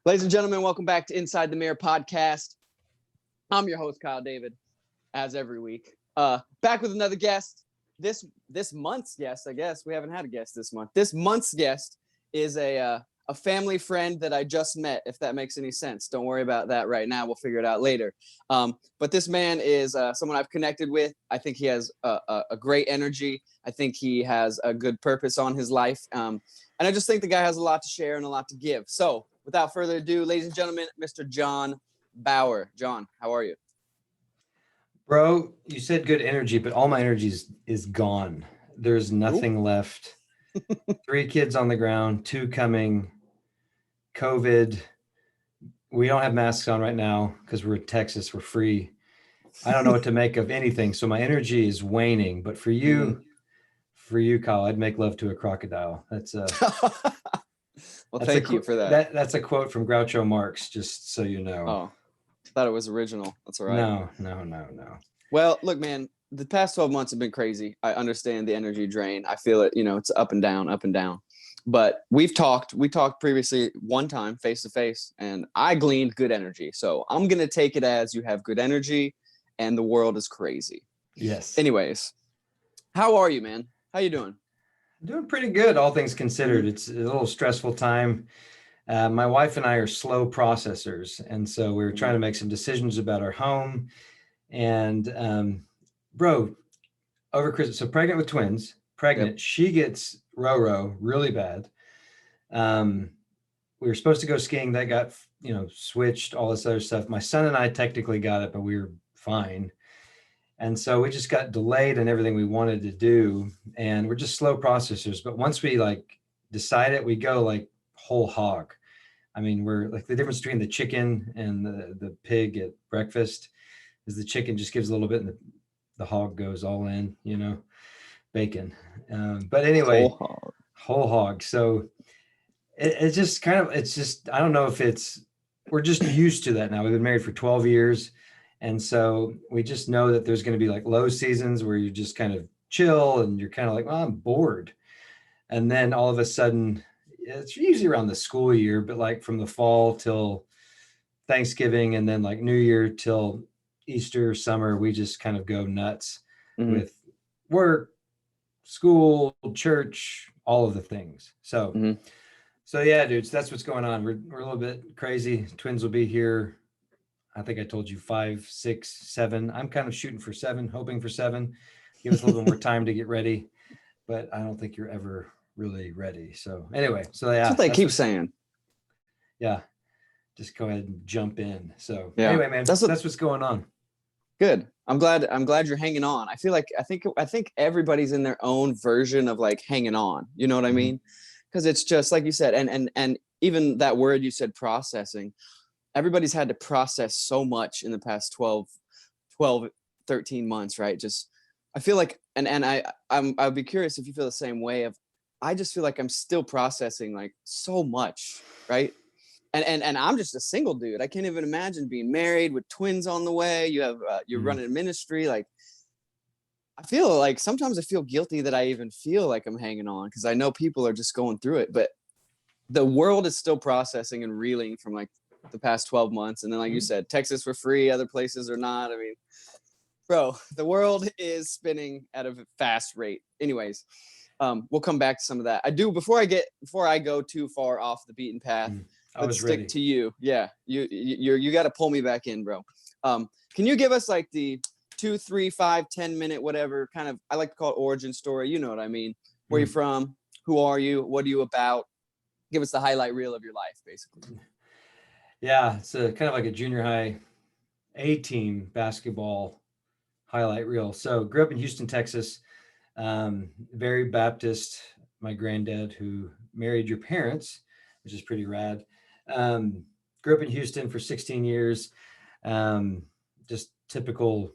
Ladies and gentlemen, welcome back to Inside the Mirror podcast. I'm your host, Kyle David, as every week. Back with another guest. This month's guest, I guess. We haven't had a guest this month. This month's guest is a family friend that I just met, if that makes any sense. Don't worry about that right now. We'll figure it out later. But this man is someone I've connected with. I think he has a great energy. I think he has a good purpose on his life. And I just think the guy has a lot to share and a lot to give. So without further ado, ladies and gentlemen, Mr. John Bauer. John, how are you? Bro, you said good energy, but all my energy is gone. There's nothing left. 3 kids on the ground, 2 coming, COVID. We don't have masks on right now because we're in Texas. We're free. I don't know what to make of anything. So my energy is waning. But for you, Kyle, I'd make love to a crocodile. That's well, thank you for that. That's a quote from Groucho Marx, just so you know. Oh, I thought it was original. That's all right. No. Well, look, man, the past 12 months have been crazy. I understand the energy drain. I feel it, it's up and down, up and down. But we talked previously one time face to face, and I gleaned good energy. So I'm going to take it as you have good energy and the world is crazy. Yes. Anyways, how are you, man? How you doing? Doing pretty good, all things considered. It's a little stressful time. My wife and I are slow processors. And so we were trying to make some decisions about our home. And bro, over Christmas, so pregnant with twins, yep. She gets Roro really bad. We were supposed to go skiing. That got, switched, all this other stuff. My son and I technically got it, but we were fine. And so we just got delayed in everything we wanted to do. And we're just slow processors. But once we decide it, we go whole hog. I mean, we're the difference between the chicken and the pig at breakfast is the chicken just gives a little bit and the hog goes all in, bacon. But anyway, whole hog. So it's just I don't know if we're just used to that now. We've been married for 12 years. And so we just know that there's going to be low seasons where you just kind of chill and you're kind of well, I'm bored. And then all of a sudden, it's usually around the school year, but from the fall till Thanksgiving and then New Year till Easter, summer, we just kind of go nuts with work, school, church, all of the things. So, so yeah, dudes, that's what's going on. We're a little bit crazy. Twins will be here. I think I told you 5, 6, 7. I'm kind of shooting for 7, hoping for 7. Give us a little bit more time to get ready, but I don't think you're ever really ready. So anyway, yeah, that's what they keep saying. Yeah, just go ahead and jump in. So anyway, man, that's what's going on. Good. I'm glad you're hanging on. I feel I think everybody's in their own version of hanging on. You know what I mean? Because it's just like you said, and even that word you said, processing. Everybody's had to process so much in the past 12, 13 months, right? Just, I feel I'd be curious if you feel the same way I just feel I'm still processing so much, right? And I'm just a single dude. I can't even imagine being married with twins on the way. You have, you're running a ministry. I feel sometimes I feel guilty that I even feel I'm hanging on because I know people are just going through it, but the world is still processing and reeling from the past 12 months. And then, you said, Texas for free, other places are not. I mean, bro, the world is spinning at a fast rate. Anyways, we'll come back to some of that. Before I go too far off the beaten path, let's stick to you. Yeah. You got to pull me back in, bro. Can you give us the 2, 3, 5, 10 minute, whatever kind of, I like to call it origin story. You know what I mean? Where you from? Who are you? What are you about? Give us the highlight reel of your life, basically. Yeah, it's kind of like a junior high A-team basketball highlight reel. So grew up in Houston, Texas, very Baptist. My granddad, who married your parents, which is pretty rad. Grew up in Houston for 16 years, just typical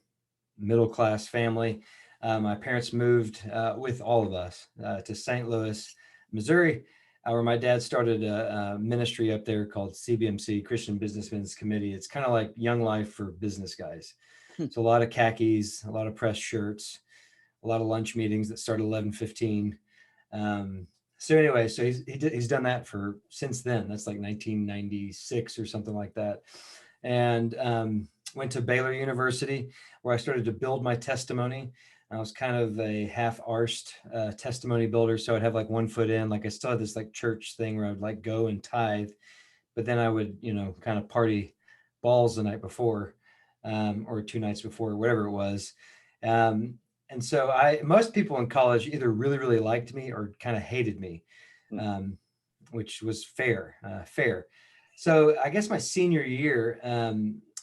middle-class family. My parents moved with all of us to St. Louis, Missouri, where my dad started a ministry up there called CBMC, Christian Businessmen's Committee. It's kind of like Young Life for business guys. So a lot of khakis, a lot of press shirts, a lot of lunch meetings that start at 11:15. So anyway, so he's done that for since then. That's like 1996 or something like that. And went to Baylor University, where I started to build my testimony. I was kind of a half-arsed testimony builder, so I'd have like 1 foot in. Like I still had this like church thing where I would like go and tithe, but then I would, kind of party balls the night before, or 2 nights before, whatever it was. Um, and so most people in college either really, really liked me or kind of hated me, Mm. um, which was fair. So I guess my senior year,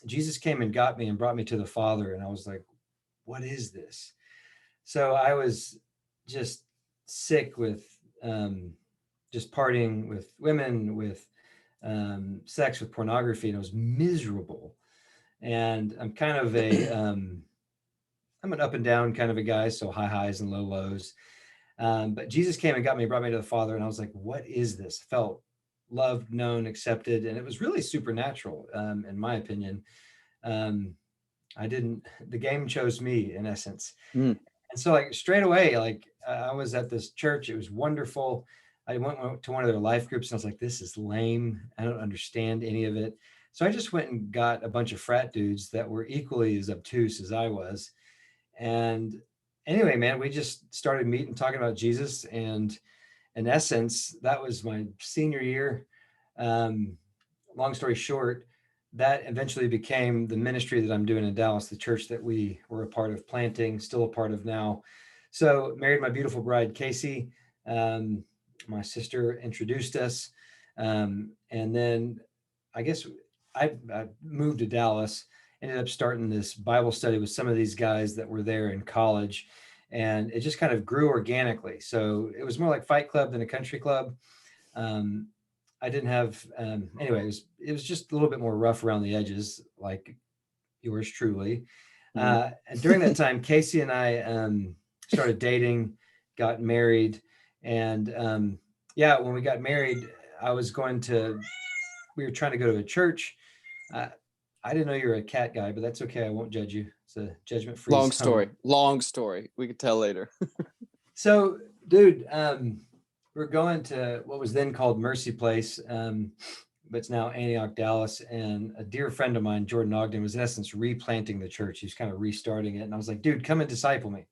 Jesus came and got me and brought me to the Father. And I was like, what is this? So I was just sick with just partying with women, with sex, with pornography, and I was miserable. And I'm kind of I'm an up and down kind of a guy, so high highs and low lows. But Jesus came and got me, brought me to the Father, and I was like, what is this? Felt loved, known, accepted, and it was really supernatural, in my opinion. Um, the game chose me in essence. Mm. And so like straight away, like I was at this church, it was wonderful. I went to one of their life groups and I was like, this is lame. I don't understand any of it. So I just went and got a bunch of frat dudes that were equally as obtuse as I was. And anyway, man, we just started meeting, talking about Jesus. And in essence, that was my senior year. Long story short, that eventually became the ministry that I'm doing in Dallas, the church that we were a part of planting, still a part of now. So married my beautiful bride, Casey. My sister introduced us. And then I guess I moved to Dallas, ended up starting this Bible study with some of these guys that were there in college. And it just kind of grew organically. So it was more like Fight Club than a country club. I didn't have, anyway, it was just a little bit more rough around the edges, like yours truly. Mm. And during that time, Casey and I started dating, got married. And yeah, when we got married, we were trying to go to a church. I didn't know you were a cat guy, but that's okay. I won't judge you. It's a judgment-free zone. Long story. We could tell later. So, dude, we're going to what was then called Mercy Place, but it's now Antioch, Dallas. And a dear friend of mine, Jordan Ogden, was in essence replanting the church. He's kind of restarting it. And I was like, dude, come and disciple me.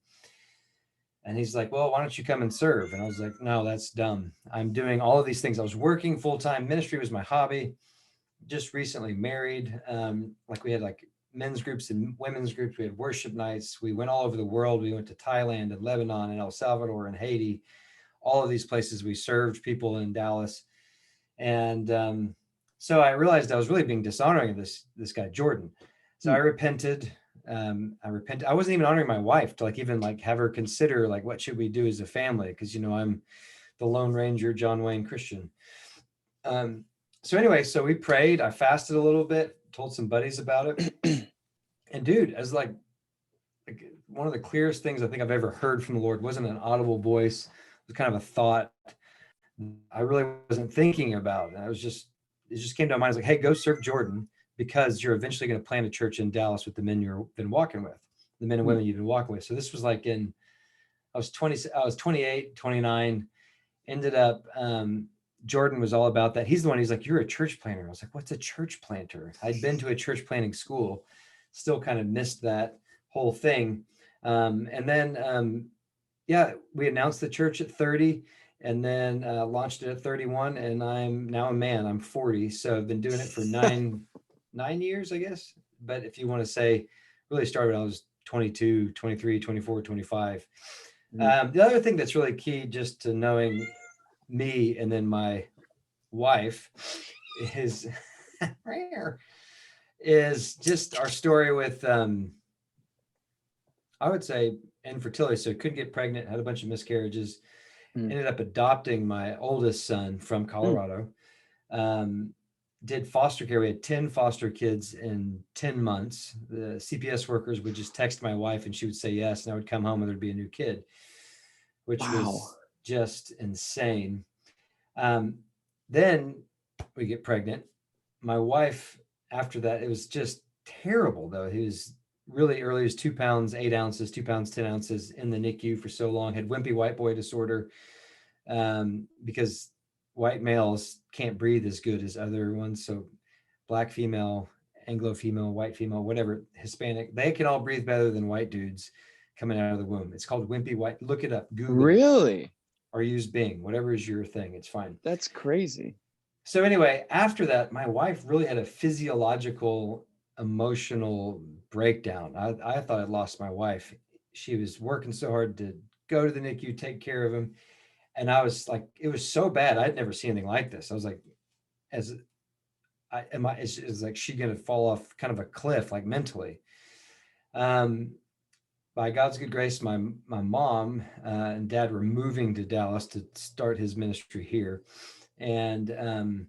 And he's like, well, why don't you come and serve? And I was like, no, that's dumb. I'm doing all of these things. I was working full-time. Ministry was my hobby. Just recently married. Like we had like men's groups and women's groups. We had worship nights. We went all over the world. We went to Thailand and Lebanon and El Salvador and Haiti. All of these places we served people in Dallas. And so I realized I was really being dishonoring of this guy, Jordan. So I repented. I wasn't even honoring my wife to like even like have her consider like what should we do as a family, because I'm the Lone Ranger, John Wayne Christian. So anyway, so we prayed. I fasted a little bit, told some buddies about it. And dude, as like one of the clearest things I think I've ever heard from the Lord, wasn't an audible voice. It was kind of a thought I really wasn't thinking about. And it just came to my mind. I was like, hey, go serve Jordan, because you're eventually going to plant a church in Dallas with the men you've been walking with, the men and women you've been walking with. So this was like I was 28, 29, ended up, Jordan was all about that. He's the one, he's like, you're a church planter. I was like, what's a church planter? I'd been to a church planting school, still kind of missed that whole thing. And then, yeah, we announced the church at 30 and then launched it at 31. And I'm now a man, I'm 40. So I've been doing it for nine years, I guess. But if you want to say, really started when I was 22, 23, 24, 25. The other thing that's really key just to knowing me and then my wife is is just our story with I would say infertility. So couldn't get pregnant, had a bunch of miscarriages, ended up adopting my oldest son from Colorado. Did foster care. We had 10 foster kids in 10 months. The CPS workers would just text my wife and she would say yes, and I would come home and there'd be a new kid, which was just insane. Then we get pregnant. My wife, after that, it was just terrible though. He was really early. He was 2 pounds, 8 ounces, 2 pounds, 10 ounces in the NICU for so long, had wimpy white boy disorder. because white males can't breathe as good as other ones. So black female, Anglo female, white female, whatever, Hispanic, they can all breathe better than white dudes coming out of the womb. It's called wimpy white. Look it up, Google it, Really? or use Bing, whatever is your thing. It's fine. That's crazy. So anyway, after that, my wife really had a physiological, emotional breakdown. I thought I'd lost my wife. She was working so hard to go to the NICU, take care of him. And I was like, it was so bad. I'd never seen anything like this. I was like, as is like she gonna fall off kind of a cliff, like mentally. By God's good grace, my mom and dad were moving to Dallas to start his ministry here. And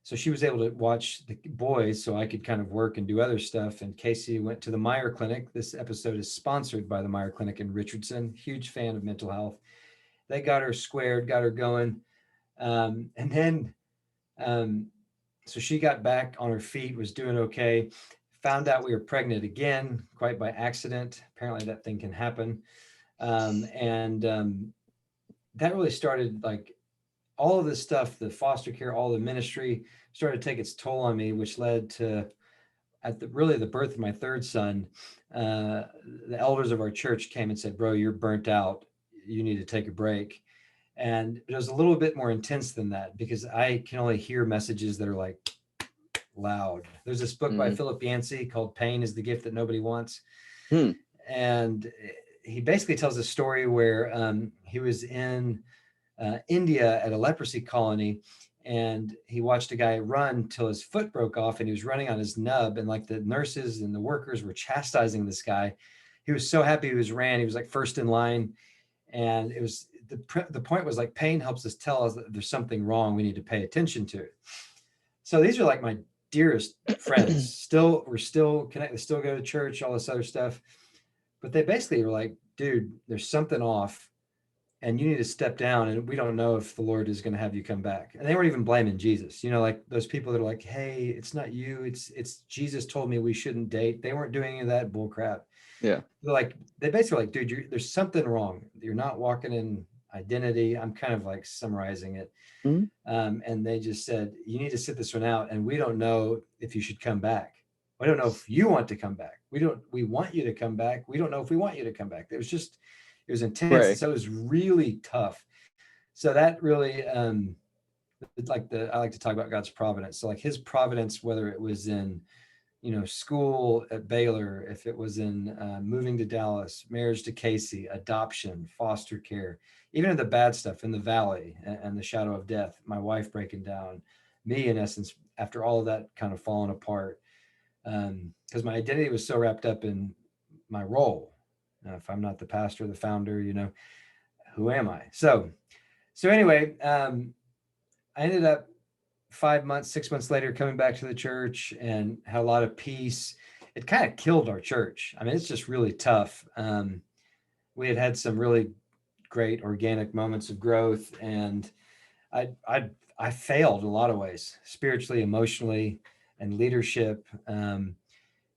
so she was able to watch the boys so I could kind of work and do other stuff. And Casey went to the Meyer Clinic. This episode is sponsored by the Meyer Clinic in Richardson. Huge fan of mental health. They got her squared, got her going. And then, so she got back on her feet, was doing okay. Found out we were pregnant again, quite by accident. Apparently that thing can happen. That really started, like, all of this stuff, the foster care, all the ministry started to take its toll on me, which led to, really the birth of my third son. The elders of our church came and said, bro, you're burnt out. You need to take a break. And it was a little bit more intense than that, because I can only hear messages that are like loud. There's this book by Philip Yancey called Pain is the Gift That Nobody Wants. And he basically tells a story where he was in India at a leprosy colony, and he watched a guy run till his foot broke off, and he was running on his nub, and like the nurses and the workers were chastising this guy. He was so happy he was like first in line. And it was the point was like, pain helps us tell us that there's something wrong we need to pay attention to. So these are like my dearest friends. We're still connected, still go to church, all this other stuff. But they basically were like, dude, there's something off and you need to step down, and we don't know if the Lord is going to have you come back. And they weren't even blaming Jesus. Like those people that are like, hey, it's not you. It's Jesus told me we shouldn't date. They weren't doing any of that bull crap. Yeah. They're like, they basically like, dude, there's something wrong. You're not walking in identity. I'm kind of like summarizing it. And they just said, you need to sit this one out. And we don't know if you should come back. I don't know if you want to come back. We want you to come back. We don't know if we want you to come back. It was intense. Right. So it was really tough. So that really, I like to talk about God's providence. So like his providence, whether it was in, school at Baylor, if it was in moving to Dallas, marriage to Casey, adoption, foster care, even in the bad stuff in the valley and the shadow of death, my wife breaking down, me in essence, after all of that kind of falling apart, because my identity was so wrapped up in my role. If I'm not the pastor, the founder, who am I? So anyway, I ended up 6 months later, coming back to the church and had a lot of peace. It kind of killed our church. I mean, it's just really tough. We had some really great organic moments of growth, and I failed in a lot of ways, spiritually, emotionally, and leadership.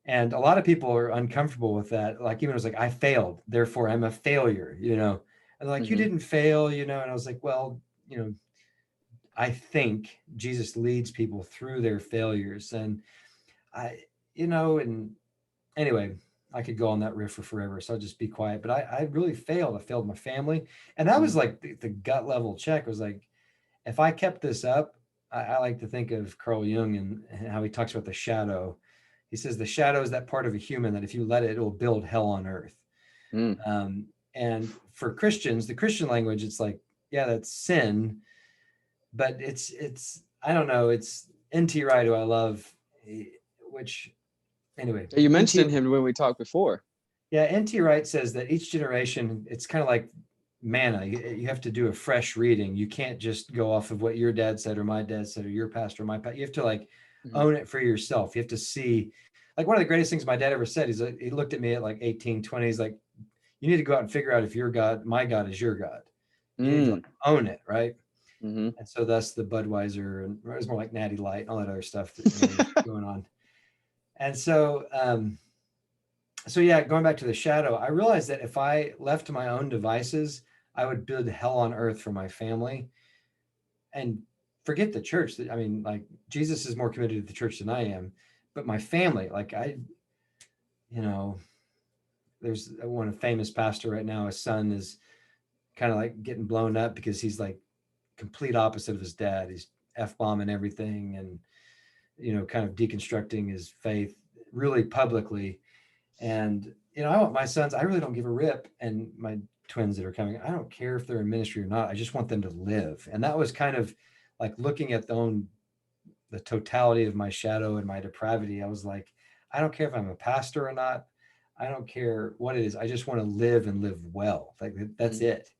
And a lot of people are uncomfortable with that. Like, even it was like, I failed, therefore I'm a failure, and like, you didn't fail, and I was like, well, I think Jesus leads people through their failures. And and anyway, I could go on that riff for forever, so I'll just be quiet. But I really failed. I failed my family. And that was like the gut level check. It was like, if I kept this up, I like to think of Carl Jung and how he talks about the shadow. He says the shadow is that part of a human that if you let it, it will build hell on earth. And for Christians, the Christian language, it's like, yeah, that's sin. But it's I don't know, it's N.T. Wright, who I love, which anyway. You mentioned him when we talked before. Yeah, N.T. Wright says that each generation, it's kind of like manna. You have to do a fresh reading. You can't just go off of what your dad said or my dad said or your pastor or my pastor. You have to like own it for yourself. You have to see, like, one of the greatest things my dad ever said is he looked at me at like 18, 20. He's like, you need to go out and figure out if your God, my God is your God. You need to like own it, right? And so thus the Budweiser, and it was more like Natty Light and all that other stuff that's going on. And so, yeah, going back to the shadow, I realized that if I left to my own devices, I would build hell on earth for my family and forget the church. I mean, like Jesus is more committed to the church than I am, but my family, like you know, there's one famous pastor right now, his son is kind of like getting blown up because he's like complete opposite of his dad. He's F-bombing everything and, kind of deconstructing his faith really publicly. And, I want my sons, I really don't give a rip. And my twins that are coming, I don't care if they're in ministry or not. I just want them to live. And that was kind of like looking at the totality of my shadow and my depravity. I was like, I don't care if I'm a pastor or not. I don't care what it is. I just want to live and live well. Like that's it.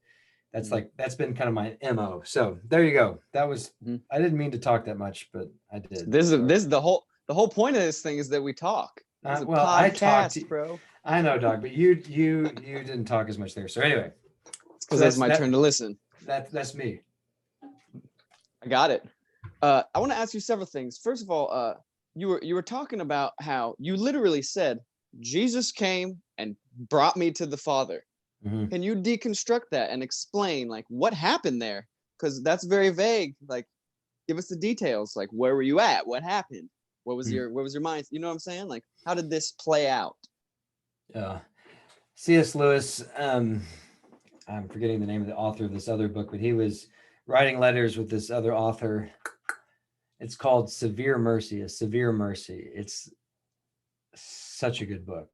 That's that's been kind of my MO. So there you go. That was, I didn't mean to talk that much, but I did. This is the whole point of this thing is that we talk. It's a well, podcast, I talked, bro. I know, Doc, but you didn't talk as much there. So anyway, because that's my turn to listen. That's me. I got it. I want to ask you several things. First of all, you were talking about how you literally said Jesus came and brought me to the Father. Mm-hmm. Can you deconstruct that and explain like what happened there? Because that's very vague. Like, give us the details. Like, where were you at? What happened? What was your mind? You know what I'm saying? Like, how did this play out? C.S. Lewis. I'm forgetting the name of the author of this other book, but he was writing letters with this other author. It's called Severe Mercy, A Severe Mercy. It's such a good book.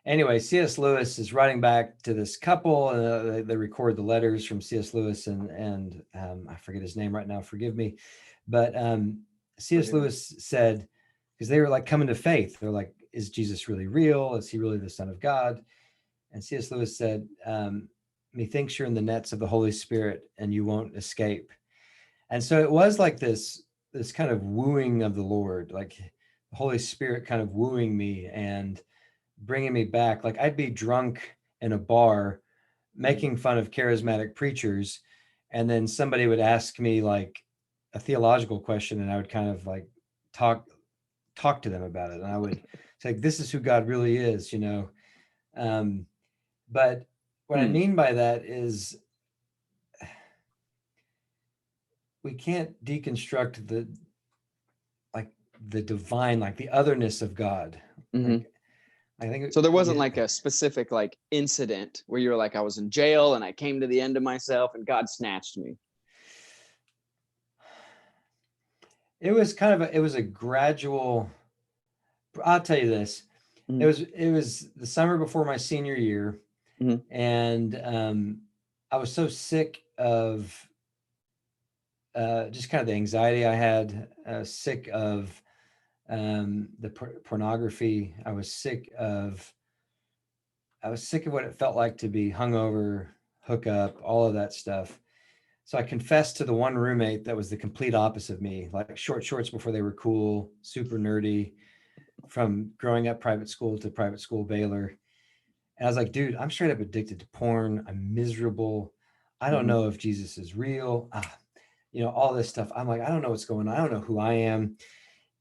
Anyway, C.S. Lewis is writing back to this couple. They record the letters from C.S. Lewis and I forget his name right now. Forgive me. But C.S. Lewis said, because they were like coming to faith. They're like, is Jesus really real? Is he really the Son of God? And C.S. Lewis said, methinks you're in the nets of the Holy Spirit and you won't escape. And so it was like this kind of wooing of the Lord, like the Holy Spirit kind of wooing me and bringing me back. Like I'd be drunk in a bar making fun of charismatic preachers, and then somebody would ask me like a theological question and I would kind of like talk to them about it, and I would say, this is who God really is, but what I mean by that is we can't deconstruct the divine, like the otherness of God. Like, I think so. There wasn't like a specific like incident where you're like, I was in jail and I came to the end of myself and God snatched me. It was a gradual. I'll tell you this. It was the summer before my senior year, and I was so sick of just kind of the anxiety I had, sick of the pornography. I was sick of what it felt like to be hungover, hook up, all of that stuff. So I confessed to the one roommate that was the complete opposite of me, like short shorts before they were cool, super nerdy, from growing up private school to private school Baylor. And I was like, dude, I'm straight up addicted to porn. I'm miserable. I don't know if Jesus is real. All this stuff. I'm like, I don't know what's going on. I don't know who I am.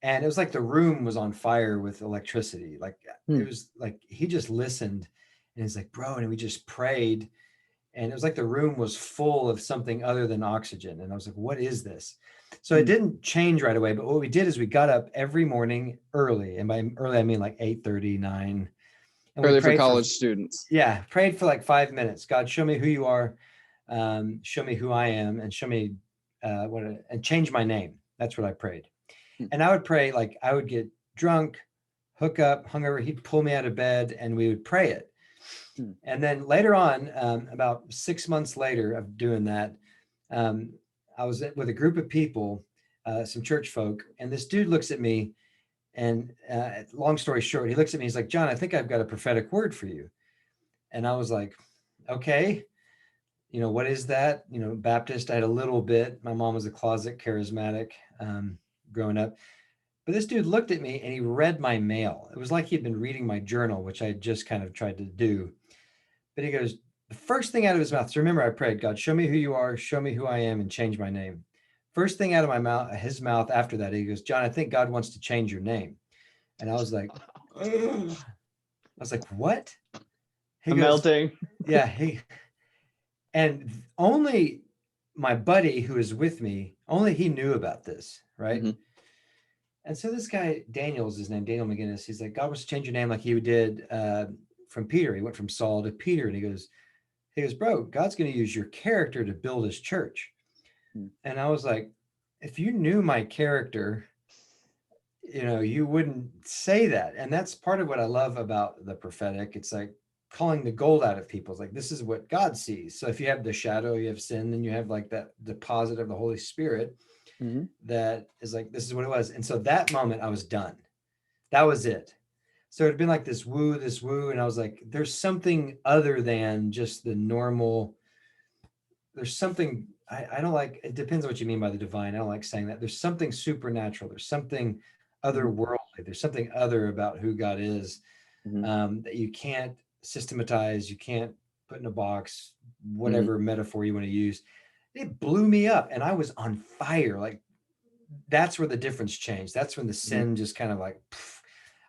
And it was like the room was on fire with electricity. Like it was like, he just listened and he's like, bro, and we just prayed. And it was like the room was full of something other than oxygen. And I was like, what is this? So it didn't change right away. But what we did is we got up every morning early. And by early, I mean like 8:30, 9. And early for college students. Yeah. Prayed for like 5 minutes. God, show me who you are. Show me who I am, and show me and change my name. That's what I prayed. And I would pray, like I would get drunk, hook up, hungover. He'd pull me out of bed and we would pray it. And then later on, about 6 months later of doing that, I was with a group of people, some church folk, and this dude looks at me and long story short, he looks at me, he's like, John, I think I've got a prophetic word for you. And I was like, okay, what is that? Baptist, I had a little bit. My mom was a closet charismatic growing up. But this dude looked at me and he read my mail. It was like he'd been reading my journal, which I had just kind of tried to do. But he goes, the first thing out of his mouth, so remember I prayed, God, show me who you are, show me who I am, and change my name. First thing out of his mouth after that, he goes, John, I think God wants to change your name. And I was like, what? He goes, melting. Yeah. And only my buddy who was with me, only he knew about this, right? Mm-hmm. And so this guy, Daniel's his name, Daniel McGinnis, he's like, God wants to change your name like he did from Peter. He went from Saul to Peter. And he goes, bro, God's going to use your character to build his church. And I was like, if you knew my character, you wouldn't say that. And that's part of what I love about the prophetic. It's like calling the gold out of people. It's like, this is what God sees. So if you have the shadow, you have sin, then you have like that deposit of the Holy Spirit that is like, this is what it was. And so that moment I was done. That was it. So it'd been like this woo. And I was like, there's something other than just the normal. There's something I don't like. It depends on what you mean by the divine. I don't like saying that. There's something supernatural. There's something otherworldly. There's something other about who God is that you can't systematize. You can't put in a box, whatever metaphor you want to use. It blew me up and I was on fire. Like that's where the difference changed. That's when the sin just kind of like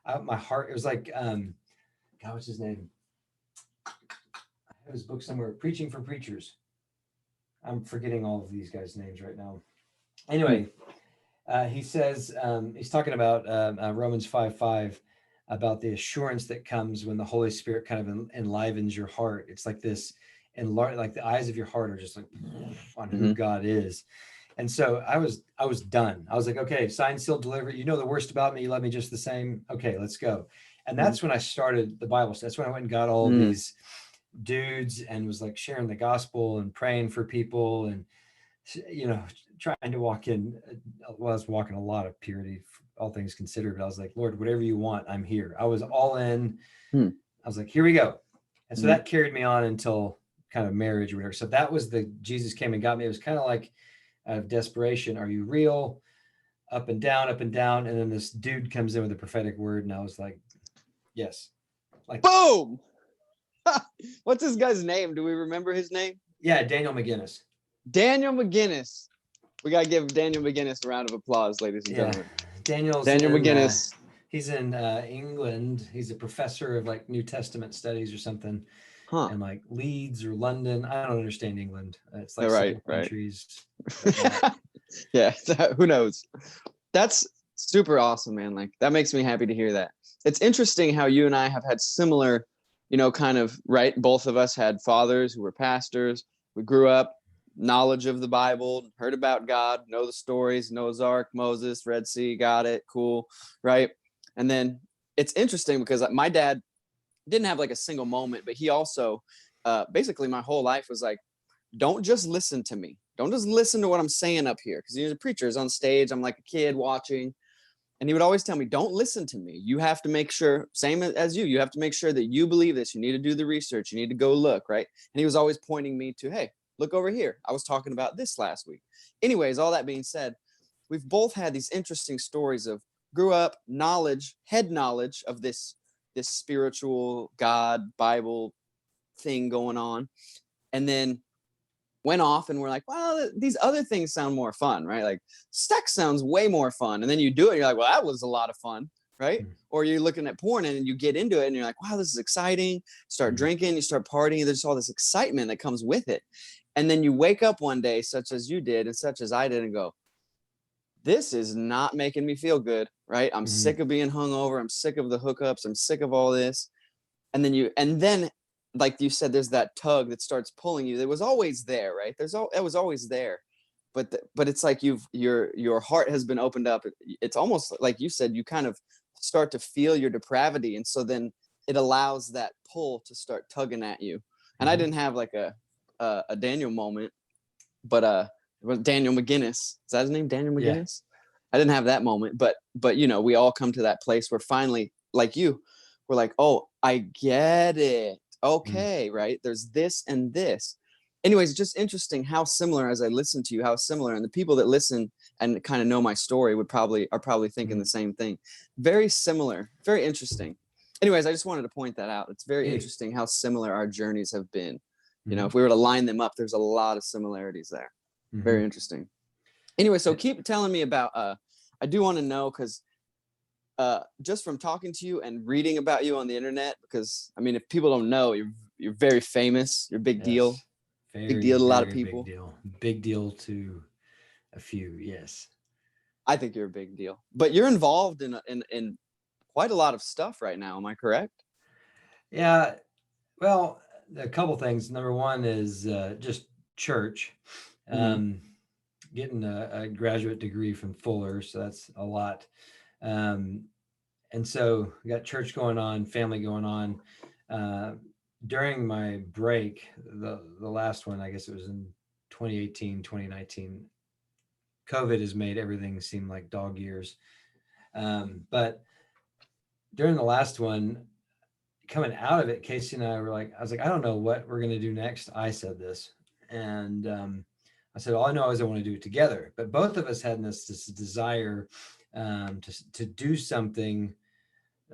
out my heart. It was like, God, what's his name? I have his book somewhere, Preaching for Preachers. I'm forgetting all of these guys' names right now. Anyway, he says, he's talking about Romans 5:5 about the assurance that comes when the Holy Spirit kind of enlivens your heart. It's like this, and like the eyes of your heart are just like on who God is. And so I was done. I was like, okay, signed, sealed, delivered. You know the worst about me. You love me just the same. Okay, let's go. And that's when I started the Bible. So that's when I went and got all these dudes and was like sharing the gospel and praying for people and, trying to walk in. Well, I was walking a lot of purity, all things considered, but I was like, Lord, whatever you want, I'm here. I was all in. I was like, here we go. And so that carried me on until kind of marriage or whatever. So that was the Jesus came and got me. It was kind of like out of desperation. Are you real? Up and down. And then this dude comes in with a prophetic word. And I was like, yes. Like, boom. What's this guy's name? Do we remember his name? Yeah, Daniel McGinnis. Daniel McGinnis. We got to give Daniel McGinnis a round of applause, ladies and gentlemen. Daniel McGinnis. He's in England. He's a professor of like New Testament studies or something. And like Leeds or London. I don't understand England. It's like several countries. Yeah, who knows? That's super awesome, man. Like that makes me happy to hear that. It's interesting how you and I have had similar, kind of, right? Both of us had fathers who were pastors. We grew up, knowledge of the Bible, heard about God, know the stories, Noah's Ark, Moses, Red Sea, got it, cool, right? And then it's interesting because my dad didn't have like a single moment, but he also, basically my whole life was like, don't just listen to me. Don't just listen to what I'm saying up here. Because he's a preacher, he's on stage, I'm like a kid watching. And he would always tell me, don't listen to me. You have to make sure, same as you have to make sure that you believe this. You need to do the research. You need to go look, right? And he was always pointing me to, hey, look over here. I was talking about this last week. Anyways, all that being said, we've both had these interesting stories of grew up head knowledge of this spiritual God, Bible thing going on. And then went off and we're like, well, these other things sound more fun, right? Like sex sounds way more fun. And then you do it and you're like, well, that was a lot of fun, right? Or you're looking at porn and you get into it and you're like, wow, this is exciting. Start drinking, you start partying. There's all this excitement that comes with it. And then you wake up one day, such as you did and such as I did, and go, this is not making me feel good, right? I'm sick of being hungover. I'm sick of the hookups. I'm sick of all this. And then like you said, there's that tug that starts pulling you. It was always there, right? It was always there, but it's like your heart has been opened up. It's almost like you said, you kind of start to feel your depravity, and so then it allows that pull to start tugging at you. And I didn't have like a Daniel moment, but it was Daniel McGinnis. Is that his name? Daniel McGinnis? Yeah. I didn't have that moment, but we all come to that place where finally, like you, we're like, oh, I get it. Okay, right? There's this and this. Anyways, just interesting how similar, as I listen to you, how similar, and the people that listen and kind of know my story are probably thinking the same thing. Very similar, very interesting. Anyways, I just wanted to point that out. It's very interesting how similar our journeys have been. If we were to line them up, there's a lot of similarities there. Very interesting. Anyway, so keep telling me about, I do want to know, because just from talking to you and reading about you on the internet, because I mean, if people don't know, you're very famous, you're a big deal. Big Very, deal to a lot of very big people. deal. Big deal to a few. Yes. I think you're a big deal, but you're involved in quite a lot of stuff right now. Am I correct? Yeah. Well, a couple things. Number one is just church. Mm-hmm. Um, Getting a graduate degree from Fuller, so that's a lot. Um, and so we got church going on, family going on. Uh, During my break, the last one, I guess it was in 2018, 2019, COVID has made everything seem like dog years. But during the last one, coming out of it, Casey and I were like, I was like, I don't know what we're going to do next. I said this. And I said, all I know is I want to do it together. But both of us had this desire to do something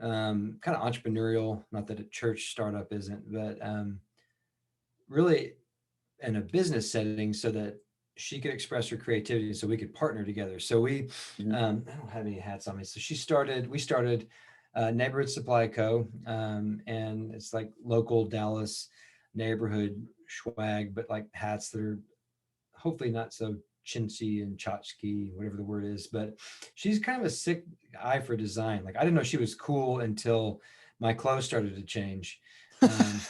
kind of entrepreneurial, not that a church startup isn't, but really in a business setting so that she could express her creativity so we could partner together. So Mm-hmm. I don't have any hats on me. So we started Neighborhood Supply Co. And it's like local Dallas neighborhood swag, but like hats that are hopefully not so chintzy and tchotchke, whatever the word is. But she's kind of a sick eye for design. Like I didn't know she was cool until my clothes started to change. Um,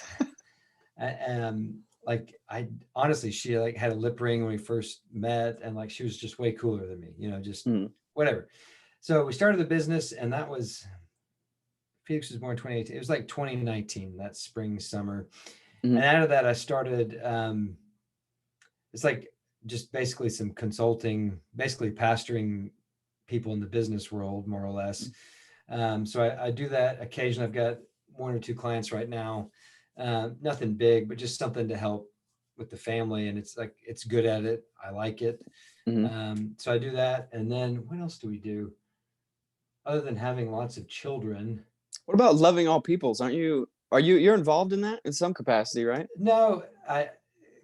and like I honestly, she like had a lip ring when we first met, and like she was just way cooler than me, just Mm-hmm. whatever. So we started the business, and that was Felix was born 2018. It was like 2019, that spring, summer. Mm-hmm. And out of that, I started it's like just basically some consulting, basically pastoring people in the business world, more or less. So I do that occasionally. I've got one or two clients right now, nothing big, but just something to help with the family. And it's like, it's good at it. I like it. Mm-hmm. So I do that. And then what else do we do? Other than having lots of children? What about loving all peoples? You're involved in that in some capacity, right? No,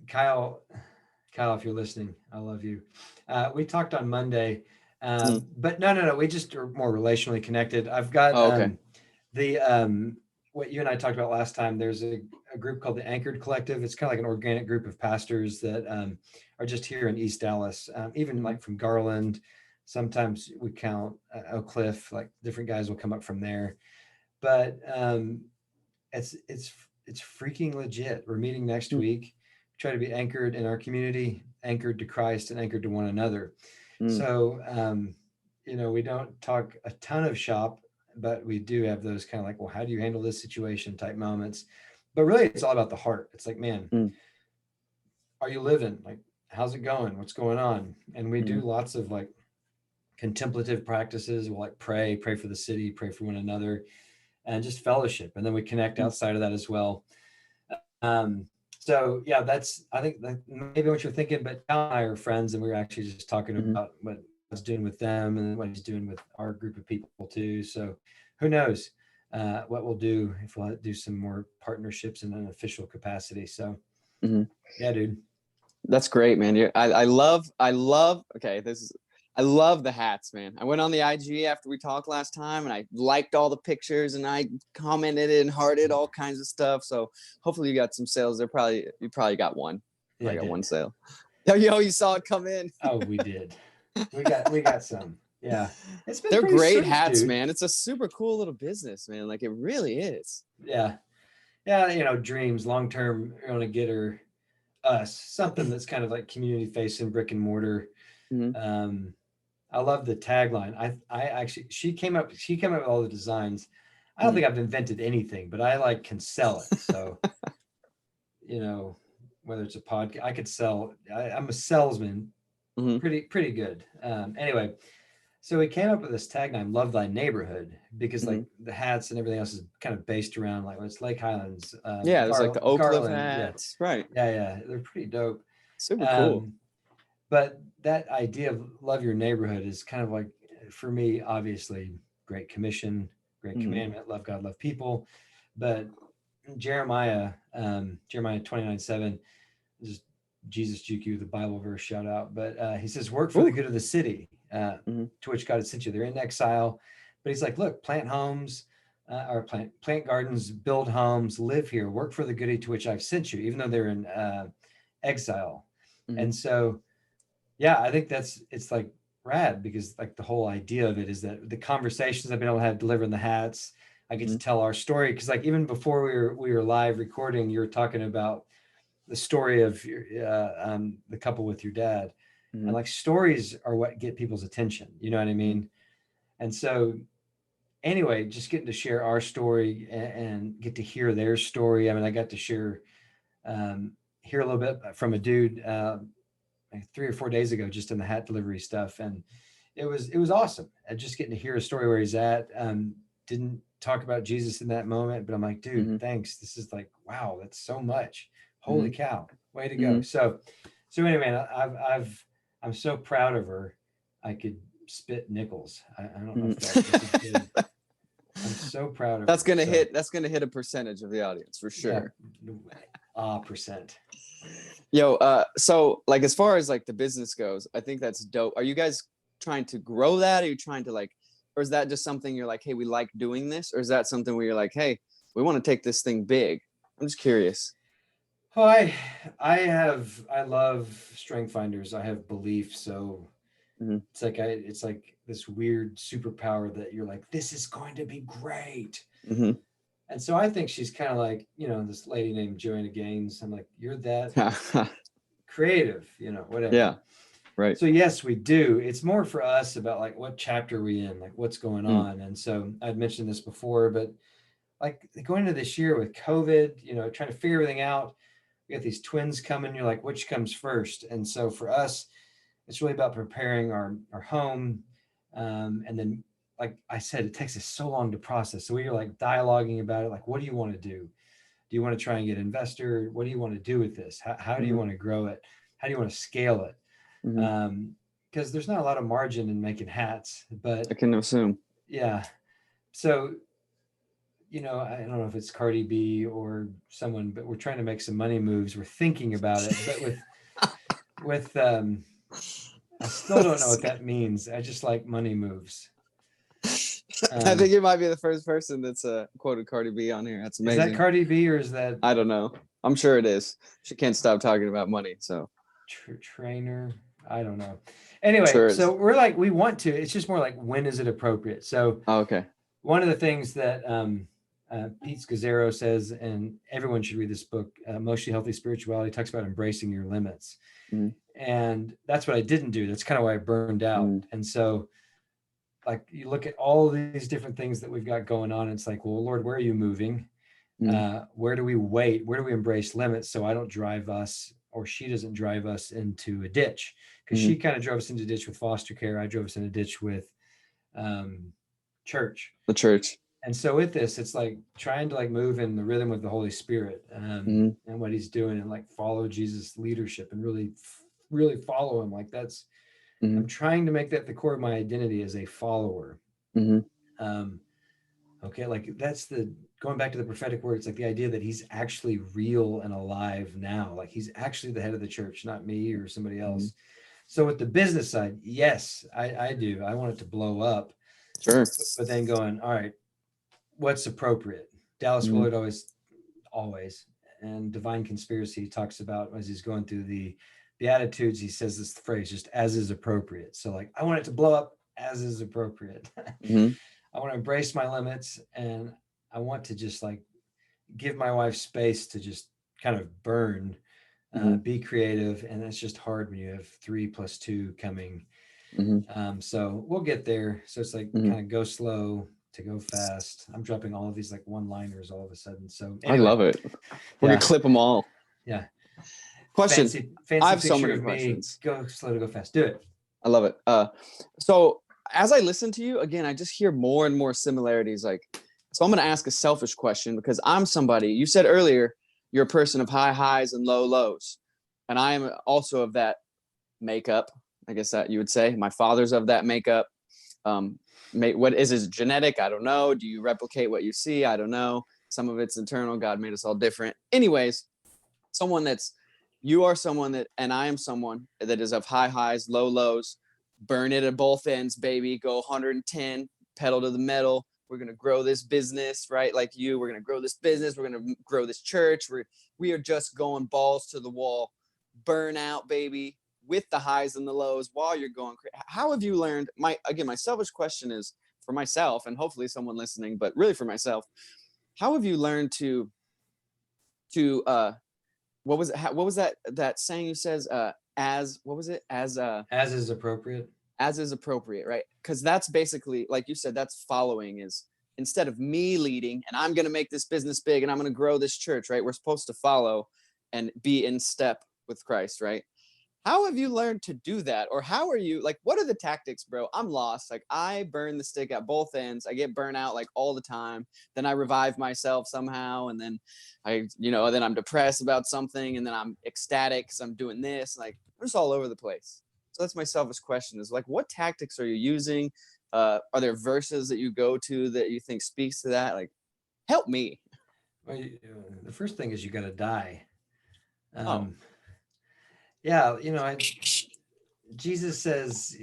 Kyle, Kyle, if you're listening, I love you. We talked on Monday, Mm-hmm. but no. We just are more relationally connected. I've got Oh, okay. the what you and I talked about last time. There's a group called the Anchored Collective. It's kind of like an organic group of pastors that are just here in East Dallas, even like from Garland. Sometimes we count Oak Cliff, like different guys will come up from there. But it's freaking legit. We're meeting next week. Try to be anchored in our community, anchored to Christ, and anchored to one another. Mm-hmm. So we don't talk a ton of shop, but we do have those kind of like, well, how do you handle this situation type moments? But really, it's all about the heart. It's like, man, are you living? Like, how's it going? What's going on? And we do Mm-hmm. lots of like contemplative practices. We'll like pray for the city, pray for one another, and just fellowship. And then we connect outside of that as well. Um, so yeah, that's, I think that maybe what you're thinking, but Cal and I are friends, and we were actually just talking Mm-hmm. about what God's doing with them and what he's doing with our group of people too. So who knows what we'll do, if we'll do some more partnerships in an official capacity. So Mm-hmm. yeah, dude. That's great, man. I love. Okay, I love the hats, man. I went on the IG after we talked last time, and I liked all the pictures, and I commented and hearted all kinds of stuff. So hopefully you got some sales. You probably got one. Yeah, I got did. one sale. Yo, you saw it come in. Oh, we did. We got some. Yeah, it's been They're pretty great sweet, hats, dude. man. It's a super cool little business, man. Like it really is. Yeah, dreams long term. You're gonna get her us something that's kind of like community facing, brick and mortar. Mm-hmm. I love the tagline. I actually, she came up with all the designs. I don't Mm-hmm. think I've invented anything, but I like can sell it. So whether it's a podcast, I could sell. I'm a salesman, Mm-hmm. pretty good. Anyway, so we came up with this tagline, "Love Thy Neighborhood," because Mm-hmm. like the hats and everything else is kind of based around like it's Lake Highlands, Yeah, there's like the Oak Cliff Garland. Yeah, hats, right? yeah, they're pretty dope. Super cool. Um, but that idea of love your neighborhood is kind of like, for me, obviously, great commission, great Mm-hmm. commandment, love God, love people. But Jeremiah 29:7, just Jesus GQ, the Bible verse shout out. But he says, work for the good of the city Mm-hmm. to which God has sent you. They're in exile. But he's like, look, plant homes, or plant gardens, build homes, live here, work for the goodie to which I've sent you, even though they're in exile. Mhm. And so, yeah, I think it's like rad, because like the whole idea of it is that the conversations I've been able to have delivering the hats, I get to tell our story. Cause like even before we were live recording, you were talking about the story of your, the couple with your dad. And Mhm. like stories are what get people's attention. You know what I mean? And so anyway, just getting to share our story and get to hear their story. I mean, I got to um, hear a little bit from a dude like 3 or 4 days ago, just in the hat delivery stuff, and it was awesome. And just getting to hear a story where he's at. Didn't talk about Jesus in that moment, but I'm like, dude, Mhm. thanks. This is like, wow, that's so much. Holy Mhm. cow, way to go. Mhm. So anyway, man, I'm so proud of her. I could spit nickels. I don't know if that's a good. Mhm. I'm so proud of That's her. gonna So hit. That's gonna hit a percentage of the audience for yeah, sure. percent. Yo, so like as far as like the business goes, I think that's dope. Are you guys trying to grow that? Are you trying to like, or is that just something you're like, hey, we like doing this, or is that something where you're like, hey, we want to take this thing big? I'm just curious. Oh, I love strength finders. I have belief, so Mm-hmm. it's like this weird superpower that you're like, this is going to be great. Mm-hmm. And so I think she's kind of like, this lady named Joanna Gaines. I'm like, you're that creative, whatever. Yeah. Right. So yes, we do. It's more for us about like what chapter are we in, like what's going Mm. on. And so I'd mentioned this before, but like going into this year with COVID, trying to figure everything out. We got these twins coming. You're like, which comes first? And so for us, it's really about preparing our home. And then, like I said, it takes us so long to process. So we are like dialoguing about it. Like, what do you want to do? Do you want to try and get an investor? What do you want to do with this? How do you Mm-hmm. want to grow it? How do you want to scale it? Mm-hmm. Because there's not a lot of margin in making hats, I but can assume. yeah. So, I don't know if it's Cardi B or someone, but we're trying to make some money moves. We're thinking about it, but with I still don't know what that means. I just like money moves. I think Um, you might be the first person that's quoted Cardi B on here. That's is that amazing. Cardi B or is that I don't know. I'm sure it is. She can't stop talking about money, so trainer? I don't know. I'm Anyway, sure so it's. we're like, we want to, it's just more like, when is it appropriate? So Oh, okay. one of the things that Pete Scazzaro says, and everyone should read this book, Mostly Healthy Spirituality, talks about embracing your limits. Mm-hmm. And that's what I didn't do. That's kind of why I burned out. Mm-hmm. And so like you look at all these different things that we've got going on. It's like, well, Lord, where are you moving? Where do we wait? Where do we embrace limits so I don't drive us, or she doesn't drive us into a ditch? Because Mm-hmm. she kind of drove us into a ditch with foster care. I drove us in a ditch with church. The church. And so with this, it's like trying to like move in the rhythm of the Holy Spirit Mm-hmm. and what he's doing, and like follow Jesus' leadership and really follow him. Like Mm-hmm. I'm trying to make that the core of my identity as a follower. Mm-hmm. Um, okay, like that's going back to the prophetic word. It's like the idea that he's actually real and alive now. Like he's actually the head of the church, not me or somebody Mm-hmm. else. So with the business side, yes, I do. I want it to blow up, Sure. but then going, all right, what's appropriate? Dallas Mm-hmm. Willard always, and Divine Conspiracy talks about, as he's going through the Beatitudes, he says this phrase, just as is appropriate. So like, I want it to blow up as is appropriate. Mm-hmm. I want to embrace my limits, and I want to just like give my wife space to just kind of burn, Mm-hmm. be creative. And it's just hard when you have 3+2 coming. So we'll get there. So it's like Mm-hmm. kind of go slow to go fast. I'm dropping all of these like one-liners all of a sudden. So I anyway, love it. We're yeah, gonna clip them all. yeah. Question. I Fancy have so picture many of me. questions. Go slow to go fast. Do it. I love it. So as I listen to you again, I just hear more and more similarities. Like, so I'm gonna ask a selfish question because I'm somebody. You said earlier you're a person of high highs and low lows, and I am also of that makeup. I guess that you would say my father's of that makeup. What is it, genetic? I don't know. Do you replicate what you see? I don't know. Some of it's internal. God made us all different. Anyways, you are someone that, and I am someone that is of high highs, low lows. Burn it at both ends, baby. Go 110, pedal to the metal. We're gonna grow this business, right? Like we're gonna grow this business. We're gonna grow this church. We are just going balls to the wall burn out, baby, with the highs and the lows while you're going crazy. How have you learned? My selfish question is for myself and hopefully someone listening, but really for myself. How have you learned to what was it? What was that saying you says? As what was it? As is appropriate. As is appropriate, right? Because that's basically, like you said, that's following. Is instead of me leading and I'm going to make this business big and I'm going to grow this church, right? We're supposed to follow and be in step with Christ, right? How have you learned to do that? Or how are you, like, what are the tactics, bro? I'm lost. Like, I burn the stick at both ends. I get burnt out like all the time. Then I revive myself somehow. And then then I'm depressed about something. And then I'm ecstatic because I'm doing this. Like, I'm just all over the place. So that's my selfish question is like, what tactics are you using? Are there verses that you go to that you think speaks to that? Like, help me. Well, the first thing is you got to die. Oh. Yeah, Jesus says,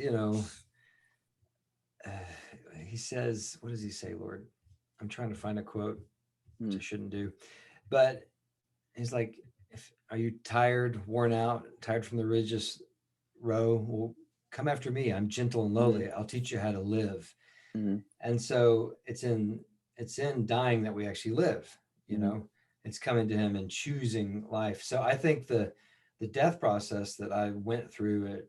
he says, what does he say, Lord? I'm trying to find a quote, which I shouldn't do. But he's like, are you tired, worn out, tired from the religious row? Well, come after me. I'm gentle and lowly. I'll teach you how to live. And so it's in dying that we actually live, it's coming to him and choosing life. So I think the death process that I went through at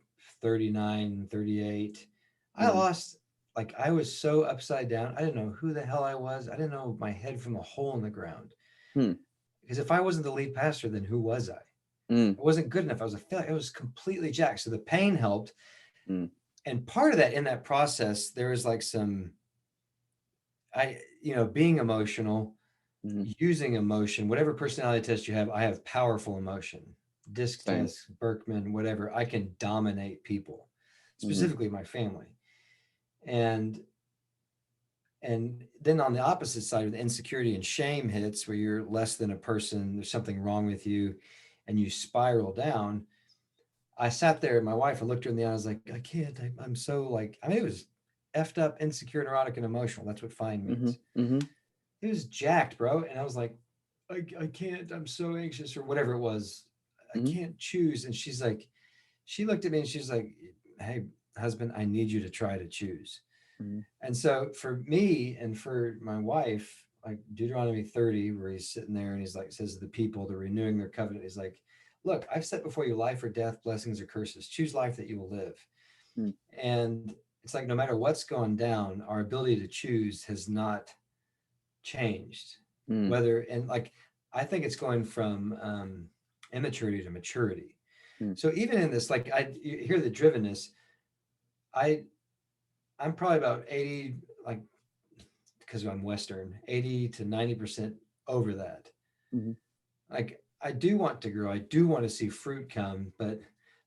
39, 38, I lost, like, I was so upside down. I didn't know who the hell I was. I didn't know my head from a hole in the ground. Because if I wasn't the lead pastor, then who was I? I wasn't good enough. I was a failure. It was completely jacked. So the pain helped. And part of that, in that process, there was like being emotional, using emotion, whatever personality test you have. I have powerful emotion, disc test, Berkman, whatever. I can dominate people, specifically my family. And then on the opposite side, of the insecurity and shame hits, where you're less than a person, there's something wrong with you, and you spiral down. I sat there, and my wife, I looked her in the eye, I was like, I can't, I'm so like, I mean, it was effed up, insecure, neurotic, and emotional. That's what fine means. It was jacked, bro. And I was like, I can't, I'm so anxious, or whatever it was. I can't choose. And she's like, she looked at me and she's like, hey, husband, I need you to try to choose. And so for me and for my wife, like Deuteronomy 30, where he's sitting there and he's like, says to the people, they're renewing their covenant. He's like, look, I've set before you life or death, blessings or curses. Choose life that you will live. And it's like, no matter what's gone down, our ability to choose has not changed. Whether, and like, I think it's going from immaturity to maturity. So even in this, like, you hear the drivenness, I'm probably about 80, like, because I'm Western, 80 to 90% over that. Like, I do want to grow. I do want to see fruit come, but